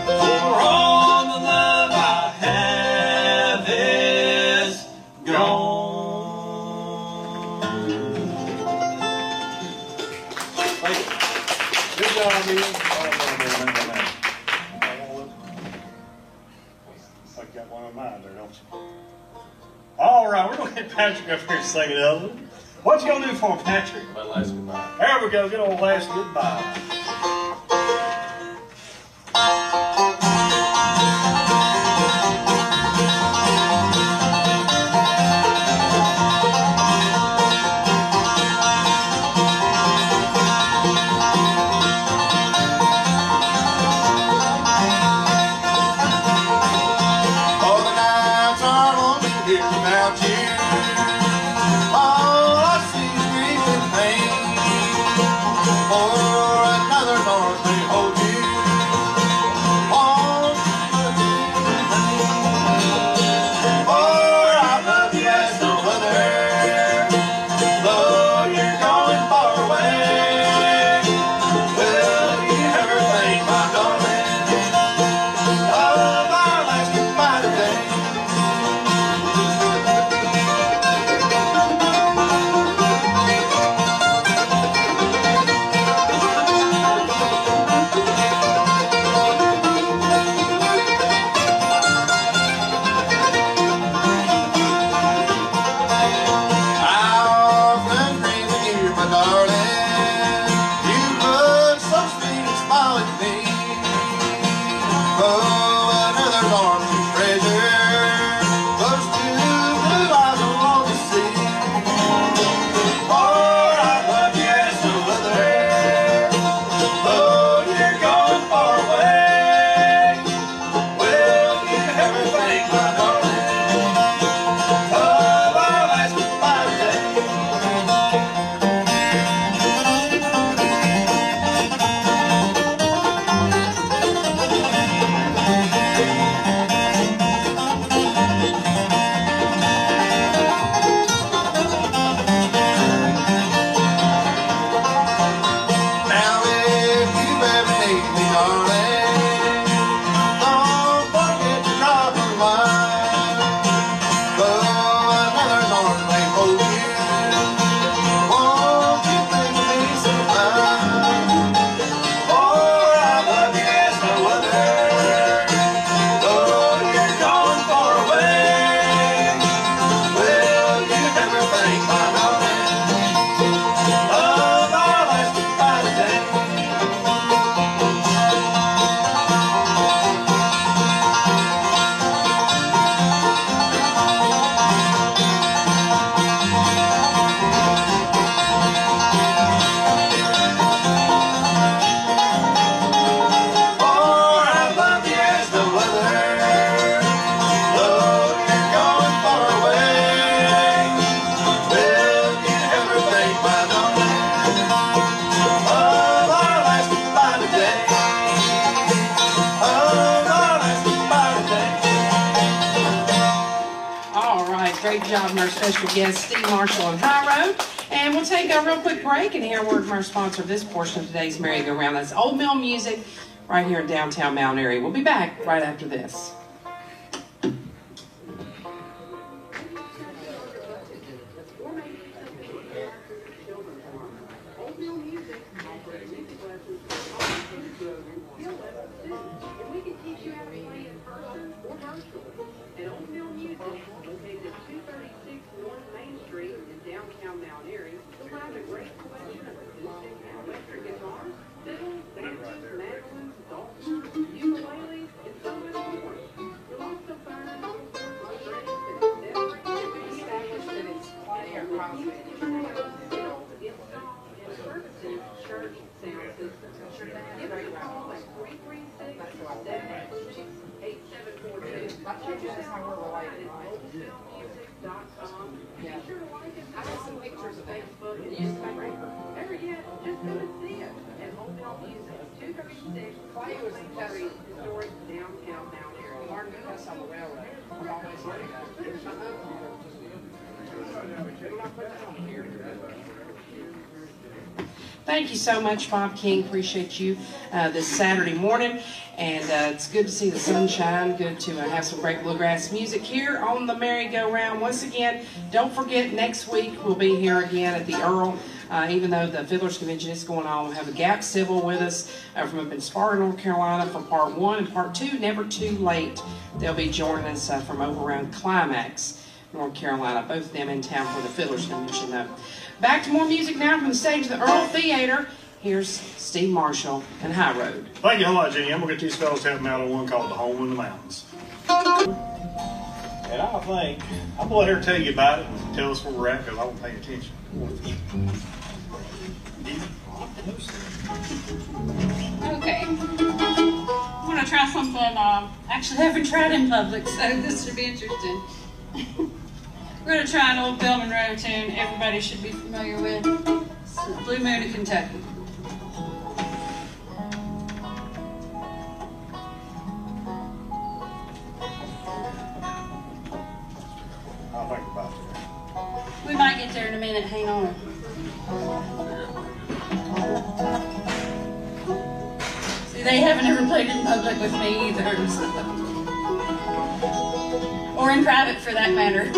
For all the love I have is gone. Thank you. Good job, Ian. Like got one on mine there, don't you? All right, we're going to get Patrick up here singing Elvis. What you going to do for him, Patrick? My last goodbye. There we go, good old last goodbye. All the nights are long to hear about you. All I see is grief and pain. For another's arms may hold you. Won't you look at me? For I love you as no other. Though you're going far away, will you ever think, my darling, of our last goodbye today? Great job from our special guests, Steve Marshall and High Road. And we'll take a real quick break and hear a word from our sponsor of this portion of today's merry-go-round. That's Old Mill Music right here in downtown Mount Airy. We'll be back right after this. Electric guitars, fiddles, banjos, mandolins, why we're related. Yeah. I have some pictures of Facebook. It used to be paper. Never yet. Just go and see it. And Old Town Music, 236 Clay was telling stories downtown down here. Martin Lewis on the railroad. I've always heard that. It was my uncle. Thank you so much, Bob King. Appreciate you this Saturday morning. And it's good to see the sunshine. Good to have some great bluegrass music here on the merry-go-round. Once again, don't forget, next week we'll be here again at the Earl. Even though the Fiddlers Convention is going on, we'll have a Gap Civil with us from up in Sparta, North Carolina for part 1 and part 2, Never Too Late. They'll be joining us from over around Climax, North Carolina. Both of them in town for the Fiddlers Convention, though. Back to more music now from the stage of the Earl Theater. Here's Steve Marshall and High Road. Thank you a lot, Jenny. I'm going to get these fellas to help me out on one called The Home in the Mountains. And I think, I'm going to let her tell you about it and tell us where we're at because I won't pay attention. Okay. I'm going to try something I actually haven't tried in public, so this should be interesting. We're going to try an old Bill Monroe tune everybody should be familiar with. It's Blue Moon of Kentucky. I'll think about that. We might get there in a minute. Hang on. See, they haven't ever played in public with me either. So. Or in private, for that matter.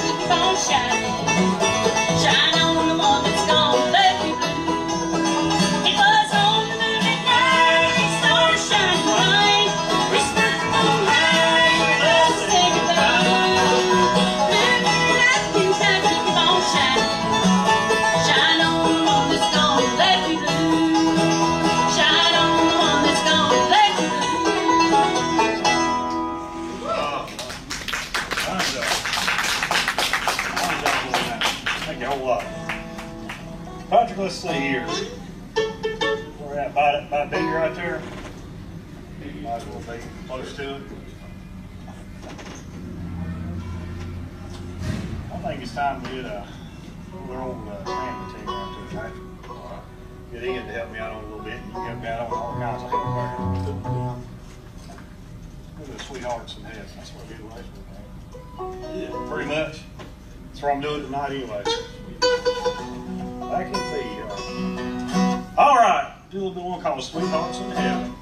Keep on shining. Shine on the one that's gonna let me blue. It was on the moonlit night, the stars shining bright. Whisper on high, let's say goodbye. Moon of Kentucky, keep on shining. Shine on the one that's gonna let me blue. Shine on the one that's gonna let me Thank you a whole lot. Patrick, let's see here. We're at by B right there. Might as well be close to it. I think it's time to get a little old family team right there, Patrick. Get Ian to help me out on a little bit. You can help me out on all kinds of help there. Look at the sweethearts and heads. That's what we do right there. Yeah, pretty much. That's what I'm doing tonight anyway. Back in B. All right. Do a little bit of one called Sweethearts in Heaven.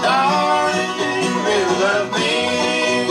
Darling, do you really love me?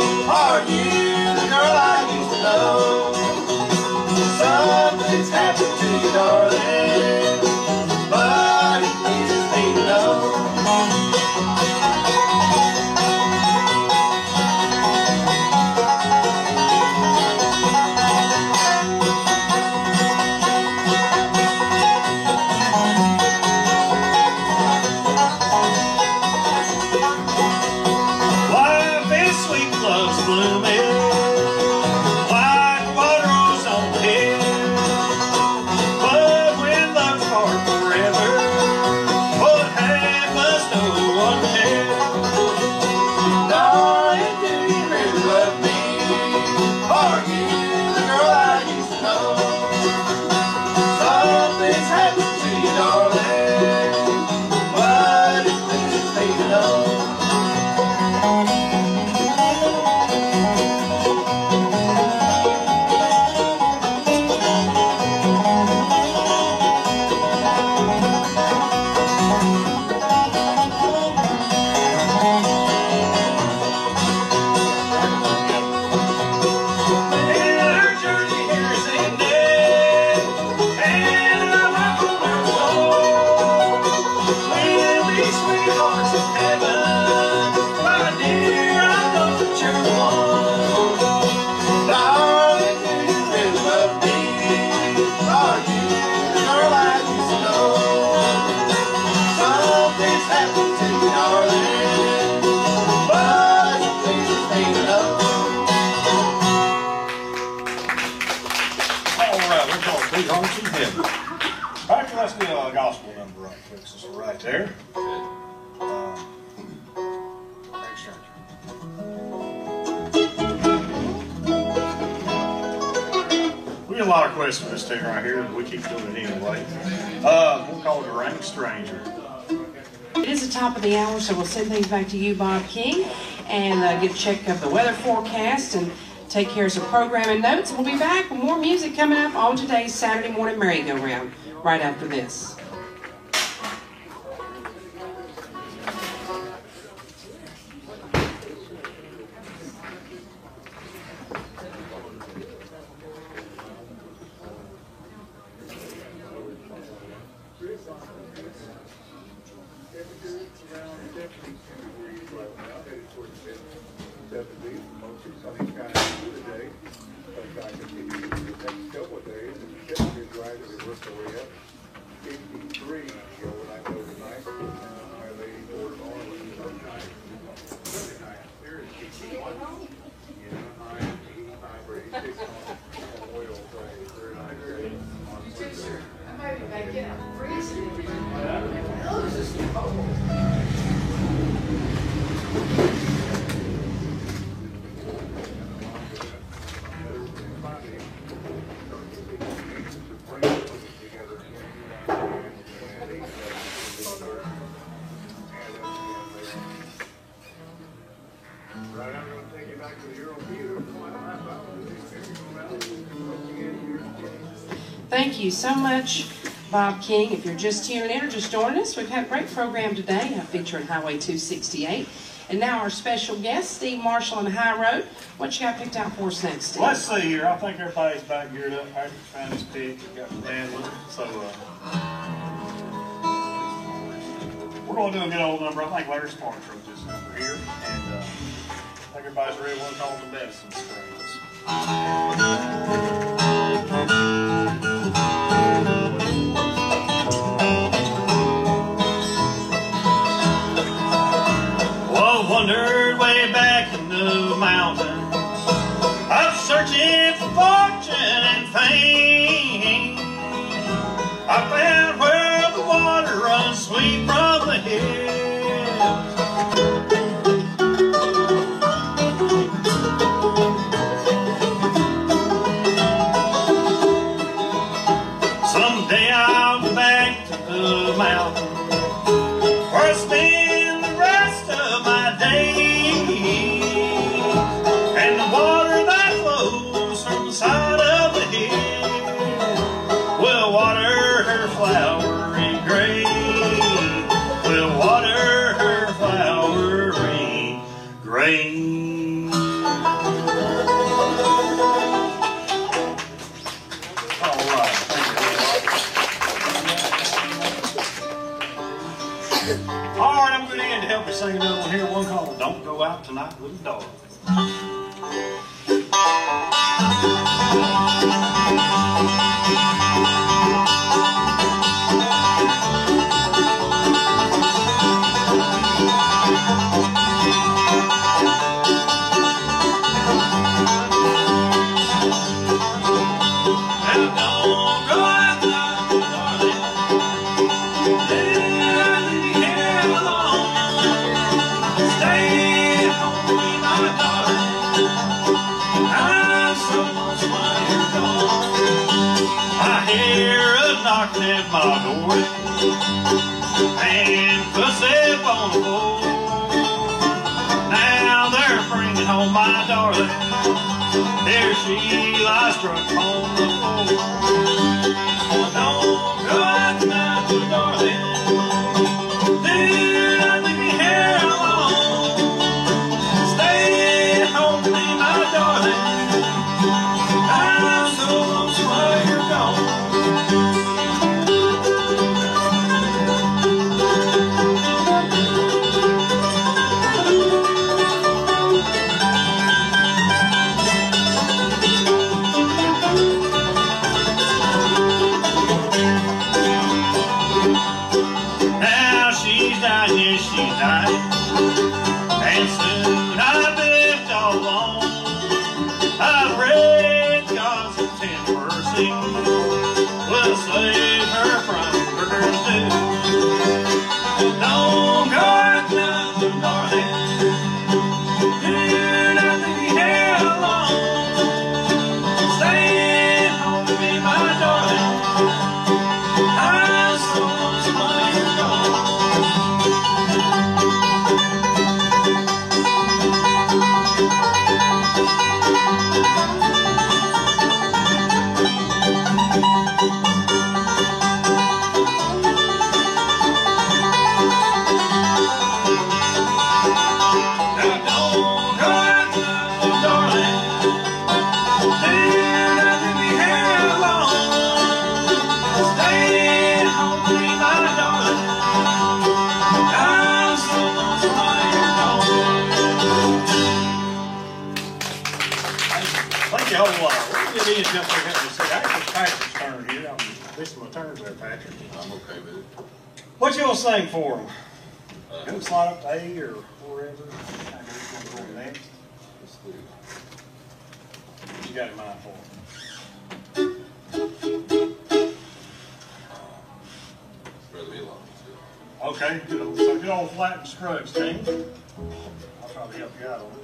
angels in heaven. All right, let's do a gospel number right quick since we're right there. Great stranger. We get a lot of questions for this tune right here, but we keep doing it anyway. We'll call it a Rain Stranger. It is the top of the hour, so we'll send things back to you, Bob King, and get a check of the weather forecast and take care of some programming notes. We'll be back with more music coming up on today's Saturday morning merry-go-round right after this. Thank you so much, Bob King. If you're just tuning in or just joining us, we've had a great program today featuring Highway 268. And now our special guest, Steve Marshall on the High Road. What you got picked out for us next, Steve? Let's see here. I think everybody's back geared up. Patrick found his pick. Got the handler. So we're going to do a good old number. I think Larry Sparks wrote this number here. And I think everybody's ready. One called the Medicine Strings. Wandered way back in the mountains, I'm searching for fortune and fame. I found where the water runs sweet from the hills. Someday I'll go back to the mountain where I spend the rest of my days, and the water that flows from the side of the hill will water her flowering grave, will water her flowering grave. All right, thank you. All right, I'm going to end to help you sing another one here. One called Don't Go Out Tonight, Little Dog. Knocking at my door and footsteps on the floor. Now they're bringing home my darling. There she lies drunk on the floor. Don't go out tonight, little darling. Do not leave me here alone. Stay at home with me, my darling. I'm so lonesome while you're gone. you a whole lot. We'll get Ian jump there and help me see. Actually, it's Patrick's turn here. I'm missing my turns there, Patrick. I'm okay with it. What you gonna sing for him? You can slide up to A or wherever. I guess we're going next. Let's do it. What you got in mind for him? Brother Be Alone. Okay, good old Flat and Scruggs team. I'll try to help you out on it.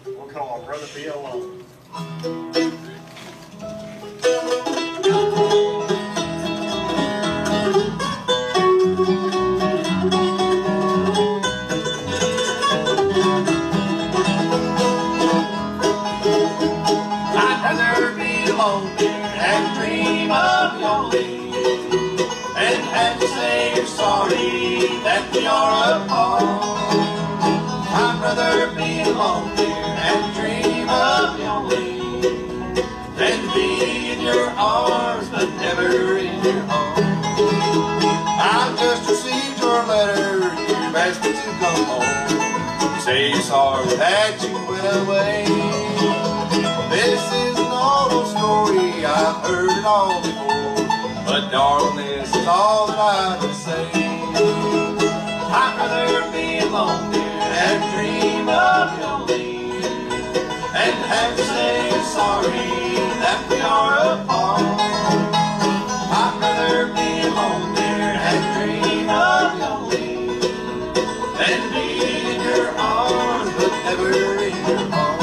We'll call our Brother Be Alone. I'd rather be alone and dream of your leave, and have to say you're sorry that we are apart. I'd rather be alone and dream of your leave, than be in your arms but never in your home. I've just received your letter, you've asked me to come home. You say you're sorry that you went away. This is an old story, I've heard it all before, but darling, this is all that I can say. I'd rather be alone, dear, and dream of your leave, and have to say you're sorry that we are apart. I'd rather be alone, dear, and dream of your leave, than be in your arms but never in your home.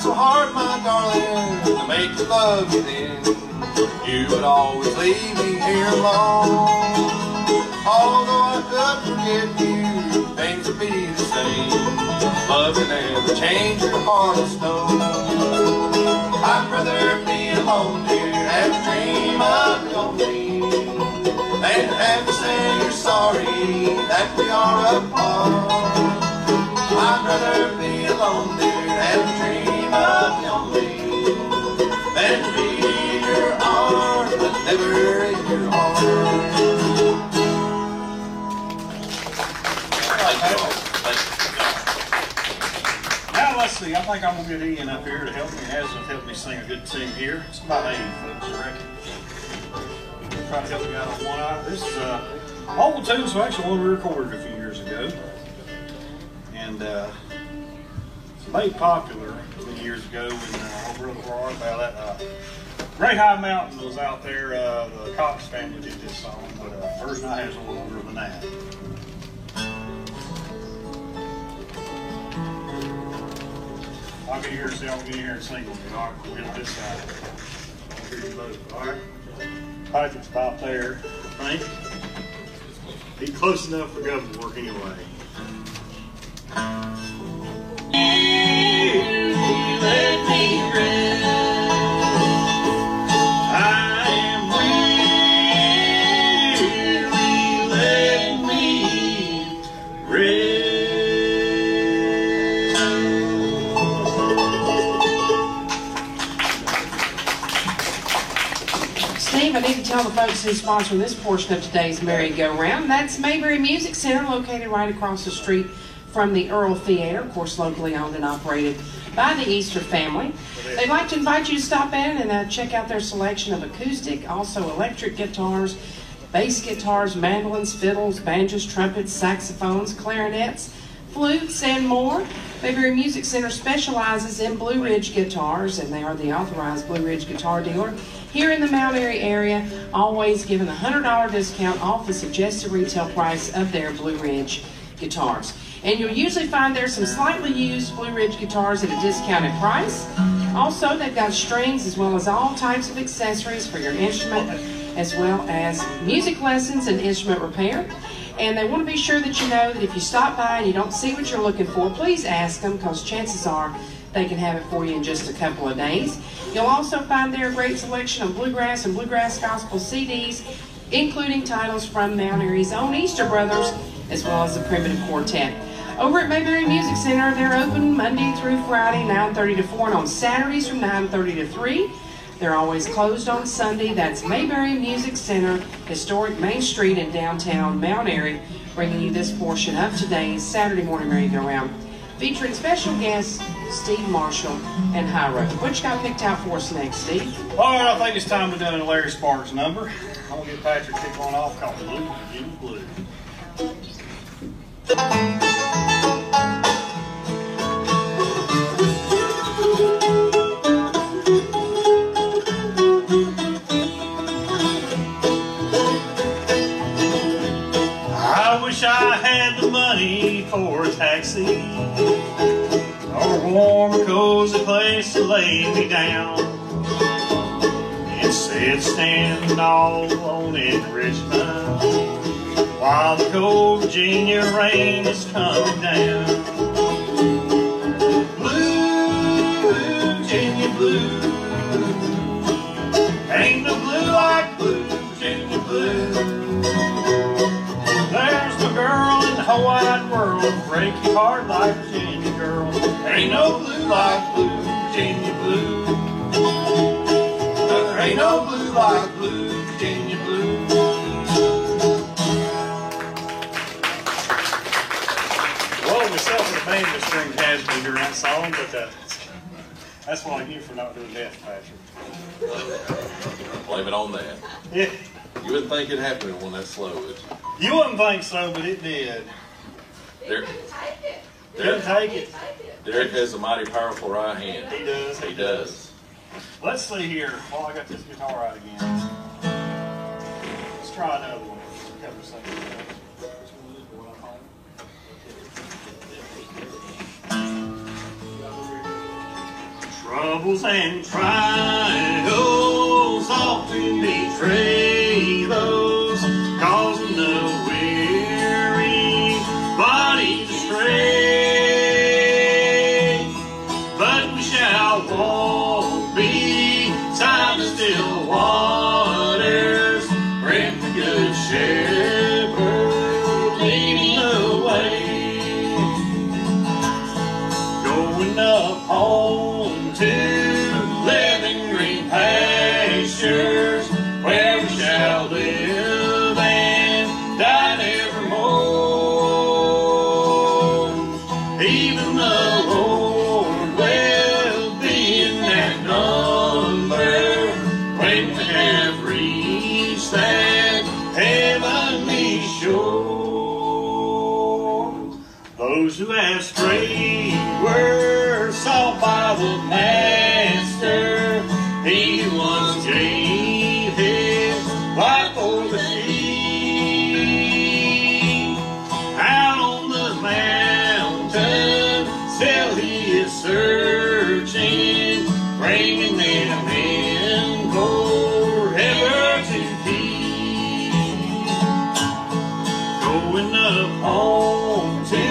So hard, my darling, to make you love you then. You would always leave me here alone. Although I could forget you, things would be the same. Love can never change your heart of stone. I'd rather be alone, dear, and dream of your leave, than have to say you're sorry that we are apart. I'd rather be alone, dear, and dream of your leave, than be in your arms but never in your heart. Now let's see, I think I'm going to get Ian up here to help me. He hasn't helped me sing a good tune here. It's about 80 folks, I reckon. Try to help me out on one eye. This is an old tune, so actually one we recorded a few years ago. And it's made popular many years ago when old brother Roy about that Great High Mountain was out there. The Cox family did this song, but the version I have is a little older than that. I'll get here and see. I'll get here and sing with me. All right, we'll get this side. I'll hear you both. All right. Patrick's about there, I think. He's close enough for government work anyway. Let me rest. I am weary. Let me rest. Steve, I need to tell the folks who's sponsoring this portion of today's merry-go-round. That's Mayberry Music Center, located right across the street from the Earl Theater, of course locally owned and operated by the Easter family. They'd like to invite you to stop in and check out their selection of acoustic, also electric guitars, bass guitars, mandolins, fiddles, banjos, trumpets, saxophones, clarinets, flutes, and more. Mayberry Music Center specializes in Blue Ridge guitars, and they are the authorized Blue Ridge guitar dealer here in the Mount Airy area, always giving a $100 discount off the suggested retail price of their Blue Ridge guitars. And you'll usually find there some slightly used Blue Ridge guitars at a discounted price. Also, they've got strings as well as all types of accessories for your instrument, as well as music lessons and instrument repair. And they want to be sure that you know that if you stop by and you don't see what you're looking for, please ask them, because chances are they can have it for you in just a couple of days. You'll also find there a great selection of bluegrass and bluegrass gospel CDs, including titles from Mount Airy's own Easter Brothers, as well as the Primitive Quartet. Over at Mayberry Music Center, they're open Monday through Friday, 9:30 to 4, and on Saturdays from 9:30 to 3. They're always closed on Sunday. That's Mayberry Music Center, historic Main Street in downtown Mount Airy, bringing you this portion of today's Saturday morning merry-go-round, featuring special guests Steve Marshall and High Road. What you got picked out for us next, Steve? All right, I think it's time to do a Larry Sparks number. I'm going to get Patrick to kick one off called Blue, Virginia Blue. I wish I had the money for a taxi or a warm, cozy place to lay me down. Instead, stand all alone in Richmond while the cold Virginia rain is coming down. Blue, Virginia blue, ain't no blue like blue, Virginia blue. There's no girl in the whole wide world will break your heart like Virginia girl. Ain't no blue like blue, Virginia blue. There ain't no blue like blue, Virginia blue. Well, myself and the band just string has me during that song, but that's why I'm here for not doing that, Patrick. Blame it on that. Yeah. You wouldn't think it happened when that slow, would you? You wouldn't think so, but it did. Derek Couldn't take it. Derek has a mighty powerful right hand. He does. He does. Let's see here. While I got this guitar out again. Let's try another one. A couple of seconds. Troubles and trials often betray those causing the weary body to stray. But we shall walk beside the still waters, friend the good shepherd leading the way. Going up home to living green pastures, where we shall live and die evermore. Even the Lord will be in that number when we have reached that heavenly shore. Those who have strayed were sought by the Master. He once gave his life for the sheep. Out on the mountain, still he is searching, bringing them in forever to keep. Going up home to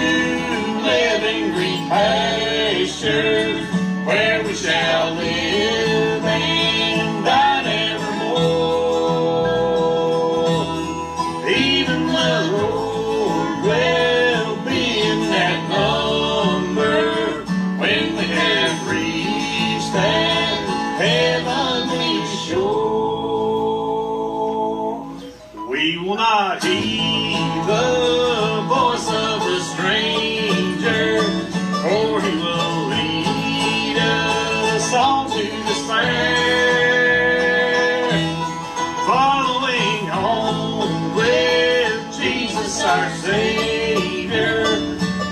living green pastures, where we shall live and die evermore. Even the Lord will be in that number when we have reached that heavenly shore. We will not heed the voice of the stranger, for he will lead us on to despair. Following on with Jesus our Savior,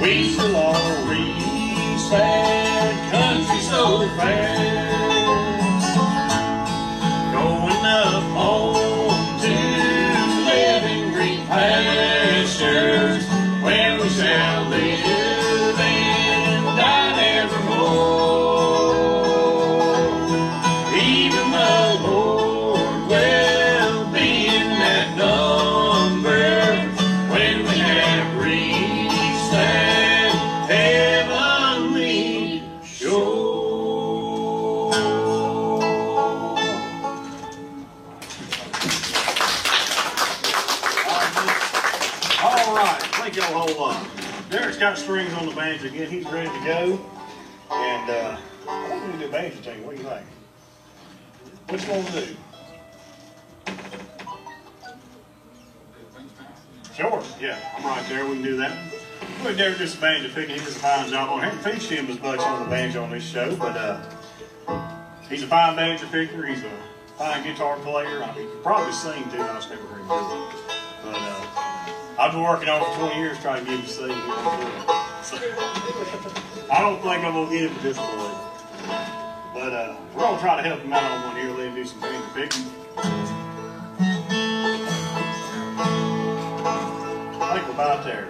we shall all reach that country so fair. Going up home to living green pastures, thank y'all a whole lot. Derek's got strings on the banjo again. He's ready to go. And I think we can do a banjo thing. What do you think? What you want to do? Sure. Yeah, I'm right there. We can do that. Well, Derek just a banjo picking. He does a fine job on it. I haven't featured him as much on the banjo on this show, but he's a fine banjo picker. He's a fine guitar player. I mean, he can probably sing too. I just never heard him do it. But I've been working on it for 20 years trying to get him to sing. So, I don't think I'm going to get him this way. But we're going to try to help him out on one here. Let him do some banjo picking. I think we're about there.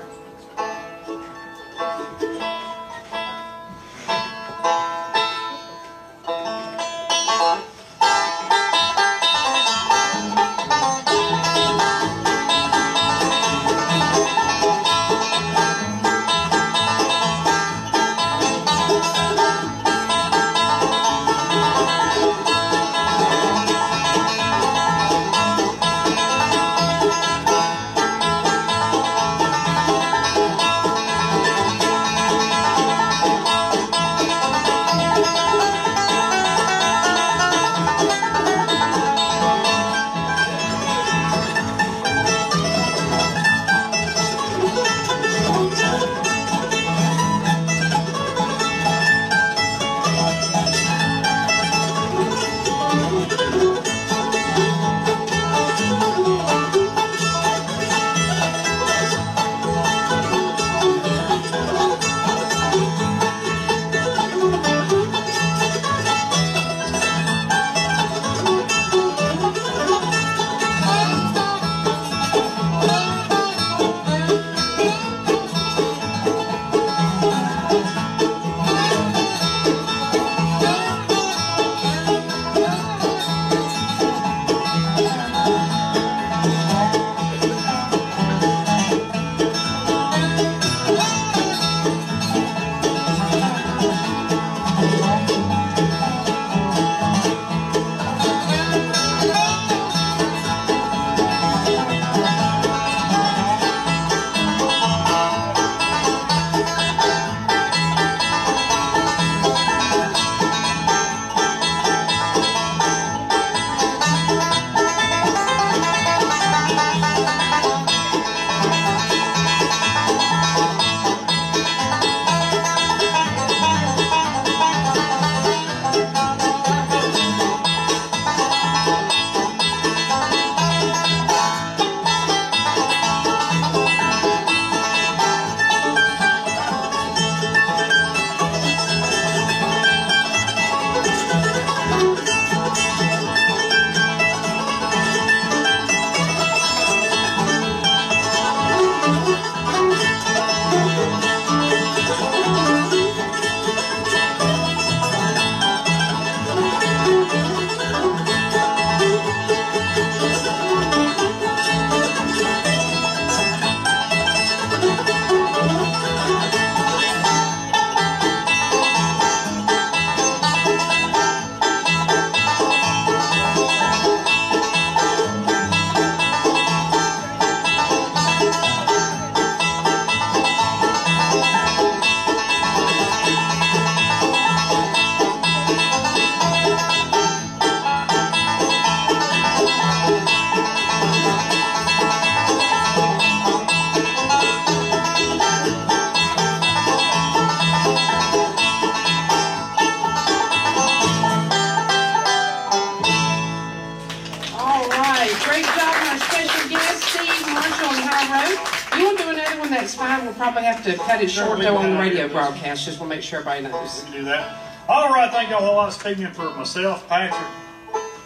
That's fine. We'll probably have to cut it short though on the radio broadcast. Just want to make sure everybody knows. We can do that. All right, thank y'all a whole lot. Speaking for myself, Patrick,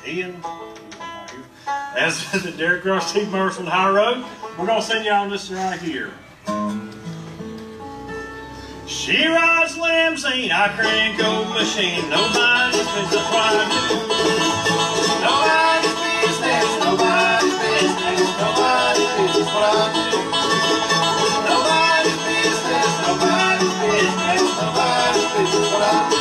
Ian, as the Derek Rush, Steve Marshall, and High Road, we're gonna send y'all this right here. She rides limousine, I crank old machine. Nobody's business what I do. Nobody's business, nobody's business, nobody's business what I do. Nobody's business, nobody's business, nobody's business what I do.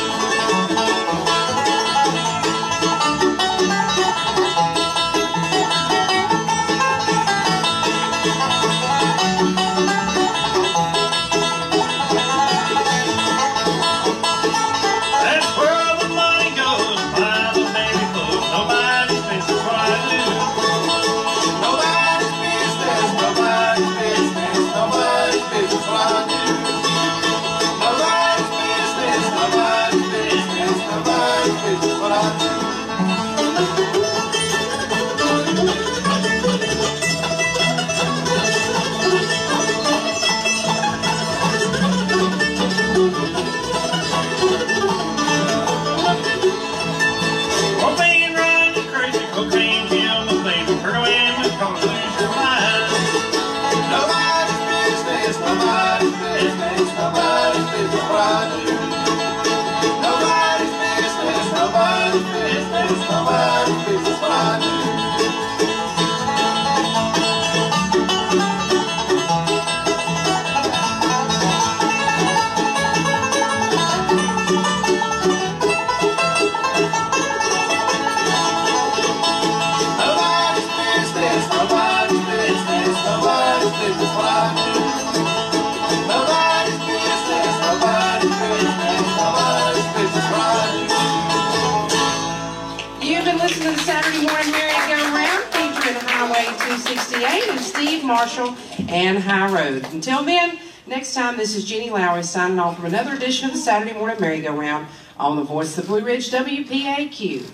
268, and Steve Marshall and High Road. Until then, next time, this is Jenny Lowry signing off from another edition of the Saturday Morning Merry-Go-Round on the Voice of the Blue Ridge WPAQ.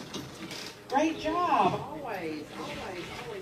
Great job, always, always, always.